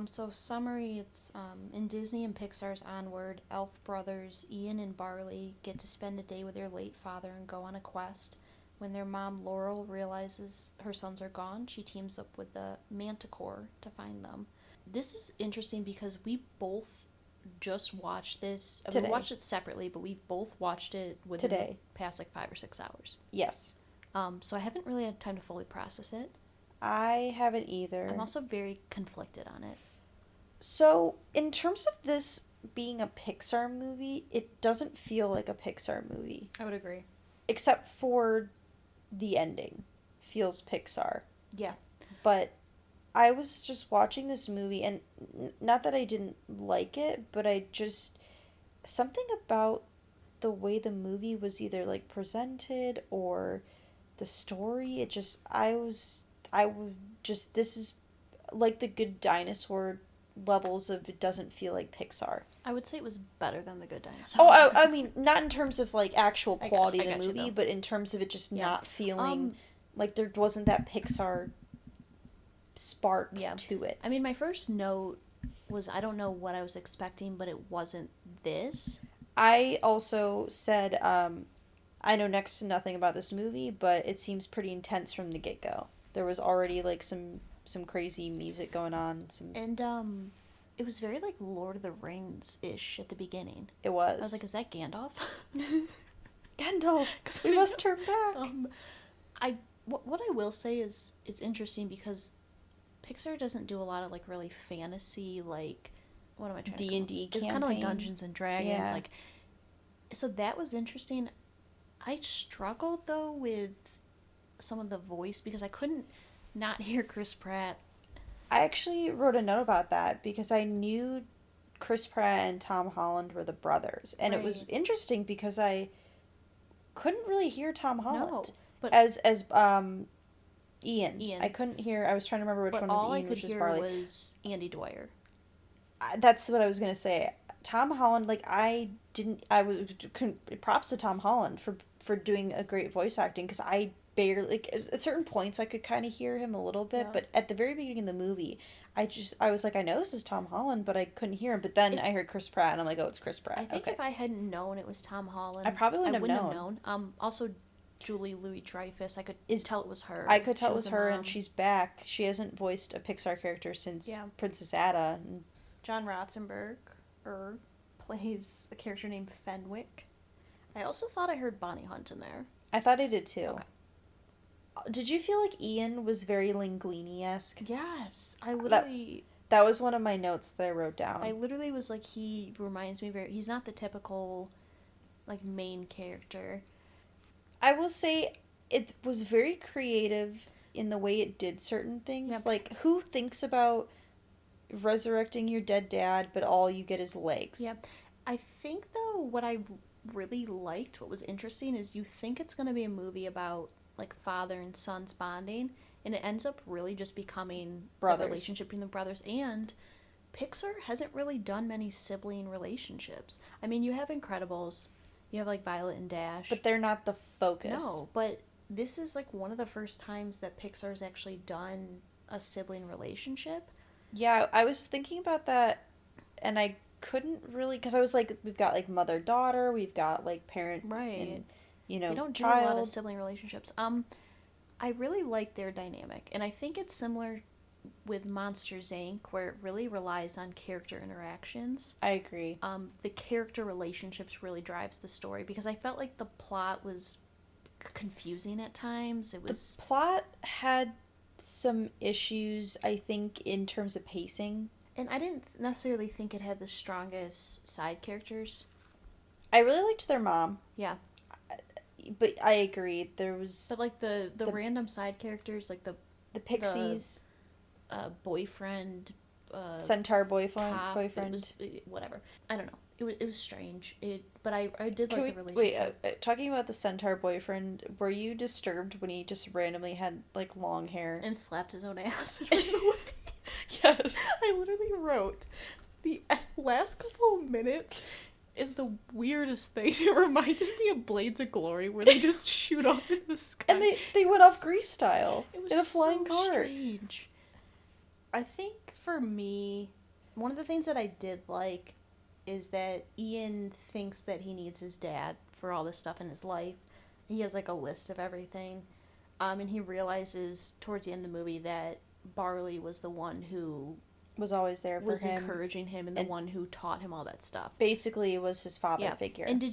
So summary, it's in Disney and Pixar's Onward, Elf brothers Ian and Barley get to spend a day with their late father and go on a quest. When their mom Laurel realizes her sons are gone, she teams up with the Manticore to find them. This is interesting because we both just watched this. Today. We watched it separately, but we both watched it within Today. the past like 5 or 6 hours. Yes. So I haven't really had time to fully process it. I haven't either. I'm also very conflicted on it. So, in terms of this being a Pixar movie, it doesn't feel like a Pixar movie. I would agree. Except for the ending. Feels Pixar. Yeah. But I was just watching this movie, and not that I didn't like it, but I just... Something about the way the movie was either, like, presented or the story, it just... This is like the Good Dinosaur levels of it doesn't feel like Pixar. I would say it was better than The Good Dinosaur. Oh, I mean, not in terms of, like, actual I quality got of the you, movie, though. but in terms of it just Yeah. not feeling like there wasn't that Pixar spark Yeah. to it. I mean, my first note was I don't know what I was expecting, but it wasn't this. I also said, I know next to nothing about this movie, but it seems pretty intense from the get-go. There was already, like, some crazy music going on. And it was very like Lord of the Rings-ish at the beginning. It was. I was like, is that Gandalf? Gandalf, we must turn back. What I will say is it's interesting because Pixar doesn't do a lot of like really fantasy, like, what am I trying to D&D It's kind of like campaign. Dungeons and Dragons, Yeah. like, so that was interesting. I struggled though with some of the voice because I couldn't not hear Chris Pratt. I actually wrote a note about that because I knew Chris Pratt and Tom Holland were the brothers. And it was Right. interesting because I couldn't really hear Tom Holland. No, but As Ian. Ian. I couldn't hear, I was trying to remember which but one all was I Ian, could which was hear Barley. was Andy Dwyer. That's what I was going to say. Tom Holland, like, props to Tom Holland for doing a great voice acting because I barely, like, at certain points I could kind of hear him a little bit, Yeah. but at the very beginning of the movie, I was like, I know this is Tom Holland, but I couldn't hear him. But then I heard Chris Pratt, and I'm like, oh, it's Chris Pratt. I think Okay. if I hadn't known it was Tom Holland, I probably wouldn't have have known. known. Also, Julie Louis-Dreyfus, I could tell it was her. I could tell She it was the her, mom. and she's back. She hasn't voiced a Pixar character since Yeah. Princess Ada. And John Ratzenberger plays a character named Fenwick. I also thought I heard Bonnie Hunt in there. I thought I did too. Okay. Did you feel like Ian was very Linguini-esque? Yes, I literally, That was one of my notes that I wrote down. I literally was like, he reminds me very. He's not the typical, like, main character. I will say it was very creative in the way it did certain things. Yep. Like, who thinks about resurrecting your dead dad, but all you get is legs? Yep. I think, though, what I really liked, what was interesting, is you think it's going to be a movie about, like, father and sons bonding, and it ends up really just becoming Brothers. the relationship between the brothers. And Pixar hasn't really done many sibling relationships. I mean, you have Incredibles, you have, like, Violet and Dash. But they're not the focus. No, but this is, like, one of the first times that Pixar's actually done a sibling relationship. Yeah, I was thinking about that, and I couldn't really, because I was like, we've got, like, mother-daughter, we've got, like, parent Right. and, They don't do child. a lot of sibling relationships. I really like their dynamic, and I think it's similar with Monsters Inc., where it really relies on character interactions. I agree. The character relationships really drives the story, because I felt like the plot was confusing at times. It was The plot had some issues, I think, in terms of pacing. and I didn't necessarily think it had the strongest side characters. I really liked their mom, Yeah, but I agree. There was but like the the- random side characters, like the Pixies, boyfriend, centaur boyfriend. cop, Boyfriend. It was, whatever. I don't know. It was strange. But I did Can like the we relationship. wait? Talking about the centaur boyfriend, were you disturbed when he just randomly had like long hair? And slapped his own ass. And ran away. Yes. I literally wrote the last couple of minutes is the weirdest thing. It reminded me of Blades of Glory, where they just shoot off in the sky. And they went off Grease style It was in a flying so car. strange. I think for me, one of the things that I did like is that Ian thinks that he needs his dad for all this stuff in his life. He has like a list of everything. And he realizes towards the end of the movie that Barley was the one who Was always there for was him. encouraging him and the and- one who taught him all that stuff. Basically, was his father Yeah. figure. And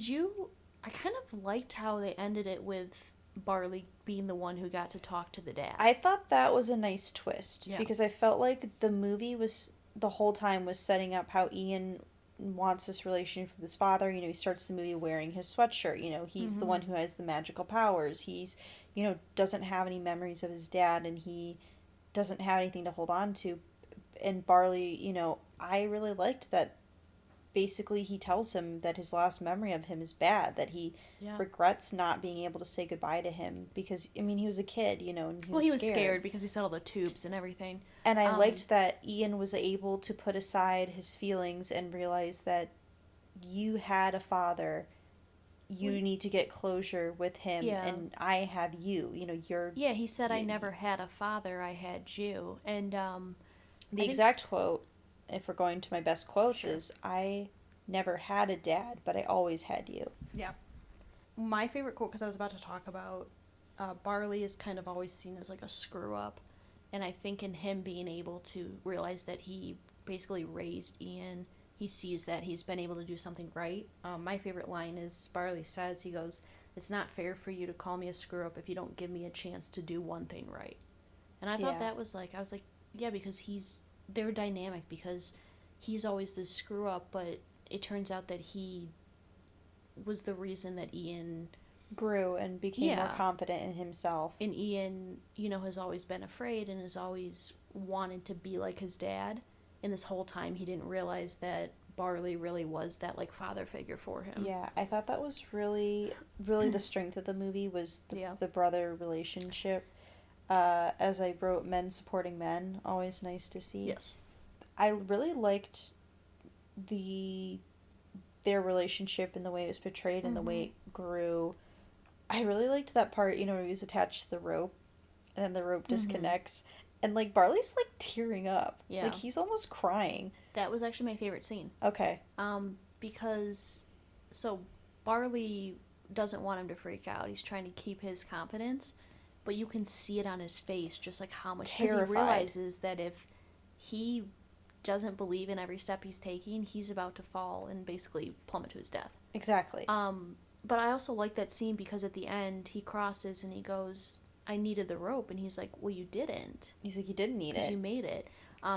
I kind of liked how they ended it with Barley being the one who got to talk to the dad. I thought that was a nice twist Yeah. because I felt like the movie was the whole time was setting up how Ian wants this relationship with his father. You know, he starts the movie wearing his sweatshirt. You know, he's the one who has the magical powers. He's, you know, doesn't have any memories of his dad, and he doesn't have anything to hold on to. And Barley, you know, I really liked that. Basically, he tells him that his last memory of him is bad, that he Yeah. regrets not being able to say goodbye to him because, I mean, he was a kid, you know, and he was scared because he said all the tubes and everything. And I liked that Ian was able to put aside his feelings and realize that you had a father. You need to get closure with him, Yeah. and I have you. You know, you're Yeah, he said, "I never had a father, I had you." And the exact quote, if we're going to my best quotes, Sure. is I never had a dad, but I always had you. yeah. My favorite quote, because I was about to talk about, Barley is kind of always seen as like a screw up. And I think in him being able to realize that he basically raised Ian, he sees that he's been able to do something right. My favorite line is Barley says, he goes, "It's not fair for you to call me a screw up if you don't give me a chance to do one thing right." And I thought Yeah. that was like, I was like, yeah, because they're dynamic, because he's always this screw up, but it turns out that he was the reason that Ian Grew and became more Yeah. confident in himself. and Ian, you know, has always been afraid and has always wanted to be like his dad. And this whole time he didn't realize that Barley really was that like father figure for him. Yeah, I thought that was really, really the strength of the movie was Yeah. the brother relationship. As I wrote, men supporting men, always nice to see. Yes. I really liked their relationship and the way it was portrayed and the way it grew. I really liked that part, you know, where he was attached to the rope and then the rope disconnects. And like Barley's like tearing up. Yeah. Like he's almost crying. That was actually my favorite scene. Okay. Because so Barley doesn't want him to freak out. He's trying to keep his confidence, but you can see it on his face, just like how much, because he Terrified. realizes that if he doesn't believe in every step he's taking, he's about to fall and basically plummet to his death. Exactly. But I also like that scene because at the end he crosses and he goes, "I needed the rope," and he's like, "Well, you didn't, He's like, you didn't need because it. you made it."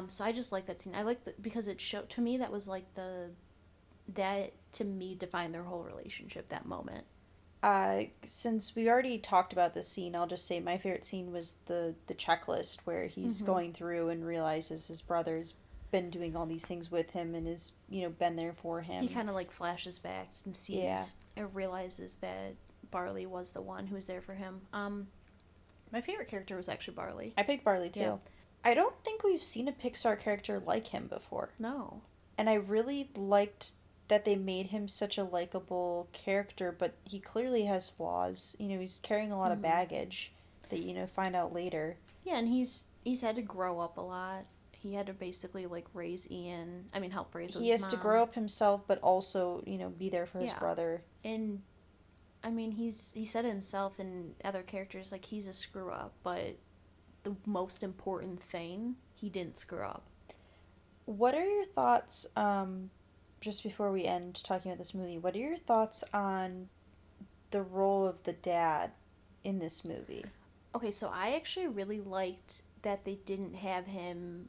So I just like that scene. I like because it showed to me, that was like that to me defined their whole relationship, that moment. Since we already talked about this scene, I'll just say my favorite scene was the checklist where he's going through and realizes his brother's been doing all these things with him and is, you know, been there for him. He kind of like flashes back and sees Yeah. and realizes that Barley was the one who was there for him. My favorite character was actually Barley. I picked Barley too. Yeah. I don't think we've seen a Pixar character like him before. No. And I really liked that they made him such a likable character, but he clearly has flaws. You know, he's carrying a lot of baggage that, you know, find out later. Yeah, and he's had to grow up a lot. He had to basically like raise Ian. I mean, help raise He his has to mom. grow up himself, but also, you know, be there for his Yeah. brother. And I mean, he said himself in other characters, like, he's a screw-up, but the most important thing, he didn't screw up. What are your thoughts, just before we end talking about this movie, what are your thoughts on the role of the dad in this movie? Okay, so I actually really liked that they didn't have him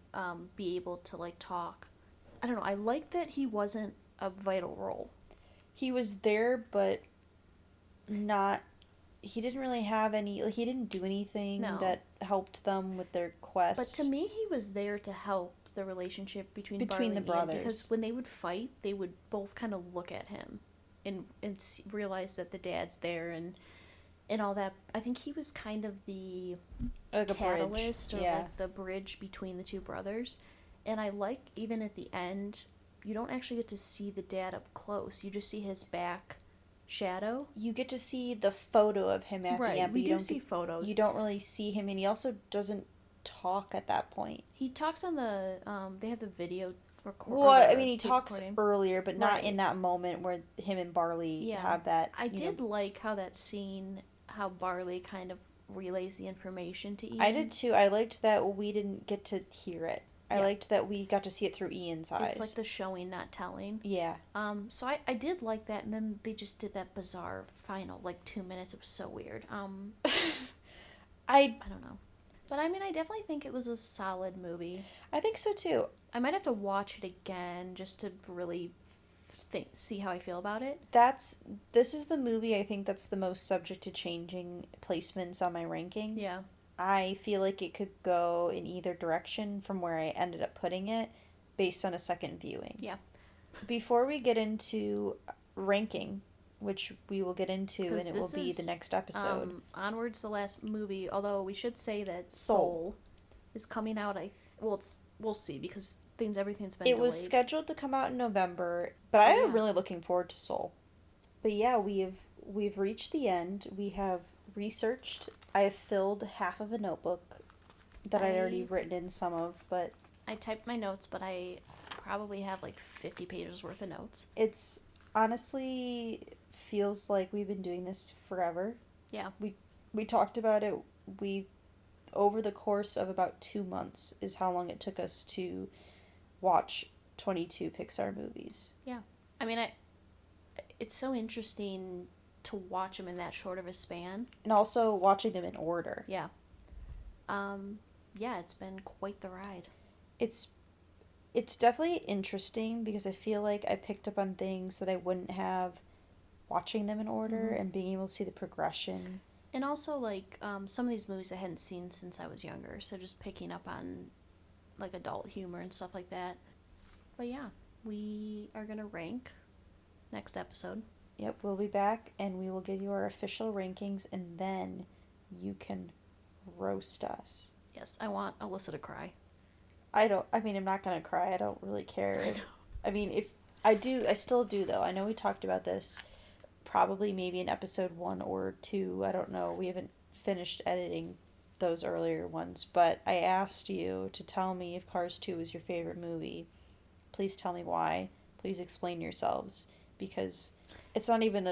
be able to, like, talk. I don't know, I liked that he wasn't a vital role. He was there, but not... He didn't really have any... Like, he didn't do anything that helped them with their quest. But to me, he was there to help the relationship between Barley the and brothers. Ian, because when they would fight, they would both kind of look at him and realize that the dad's there and all that. I think he was kind of the like a catalyst bridge. or Yeah. like the bridge between the two brothers. And I like, even at the end, you don't actually get to see the dad up close. You just see his back shadow. You get to see the photo of him at the end. But we you do don't see photos. You don't really see him, and he also doesn't talk at that point. He talks on the, they have the video record. Well, I mean, he talks earlier, but not Right. in that moment where him and Barley have that. I did like how that scene, how Barley kind of relays the information to Ian. I did too. I liked that we didn't get to hear it. I liked that we got to see it through Ian's eyes. It's like the showing, not telling. Yeah. So I did like that, and then they just did that bizarre final, like, 2 minutes. It was so weird. I don't know. But, I mean, I definitely think it was a solid movie. I think so, too. I might have to watch it again just to really see how I feel about it. This is the movie I think that's the most subject to changing placements on my ranking. Yeah. I feel like it could go in either direction from where I ended up putting it based on a second viewing. Yeah. Before we get into ranking, which we will get into, and it will be the next episode. Onward's the last movie, although we should say that Soul is coming out. We'll see, because everything's been delayed. It was scheduled to come out in November, but I am really looking forward to Soul. But yeah, we've reached the end. We have researched. I have filled half of a notebook that I'd already written in some of, but... I typed my notes, but I probably have like 50 pages worth of notes. It's honestly feels like we've been doing this forever. Yeah. We talked about it. Over the course of about 2 months is how long it took us to watch 22 Pixar movies. Yeah. I mean, it's so interesting to watch them in that short of a span. And also watching them in order. Yeah. Yeah, it's been quite the ride. It's definitely interesting because I feel like I picked up on things that I wouldn't have watching them in order and being able to see the progression. And also, like, some of these movies I hadn't seen since I was younger, so just picking up on, like, adult humor and stuff like that. But yeah, we are going to rank next episode. Yep, we'll be back, and we will give you our official rankings, and then you can roast us. Yes, I want Alyssa to cry. I'm not gonna cry. I don't really care. I mean, if I do, I still do, though. I know we talked about this probably maybe in episode 1 or 2. I don't know. We haven't finished editing those earlier ones, but I asked you to tell me if Cars 2 is your favorite movie. Please tell me why. Please explain yourselves, because it's not even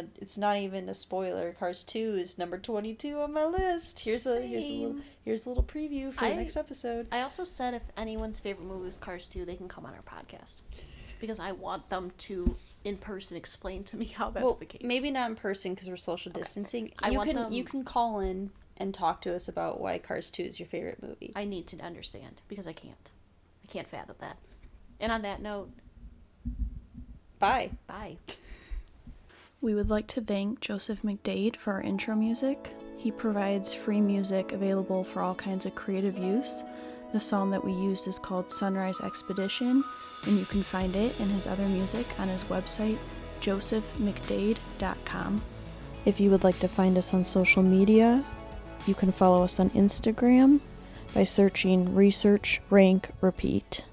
a spoiler. Cars 2 is number 22 on my list. Here's a little preview for the next episode. I also said if anyone's favorite movie is Cars 2, they can come on our podcast, because I want them to in person explain to me how that's the case. Maybe not in person because we're social distancing. Okay. You can call in and talk to us about why Cars 2 is your favorite movie. I need to understand, because I can't fathom that. And on that note, bye. We would like to thank Joseph McDade for our intro music. He provides free music available for all kinds of creative use. The song that we used is called Sunrise Expedition, and you can find it and his other music on his website, josephmcdade.com. If you would like to find us on social media, you can follow us on Instagram by searching Research, Rank, Repeat.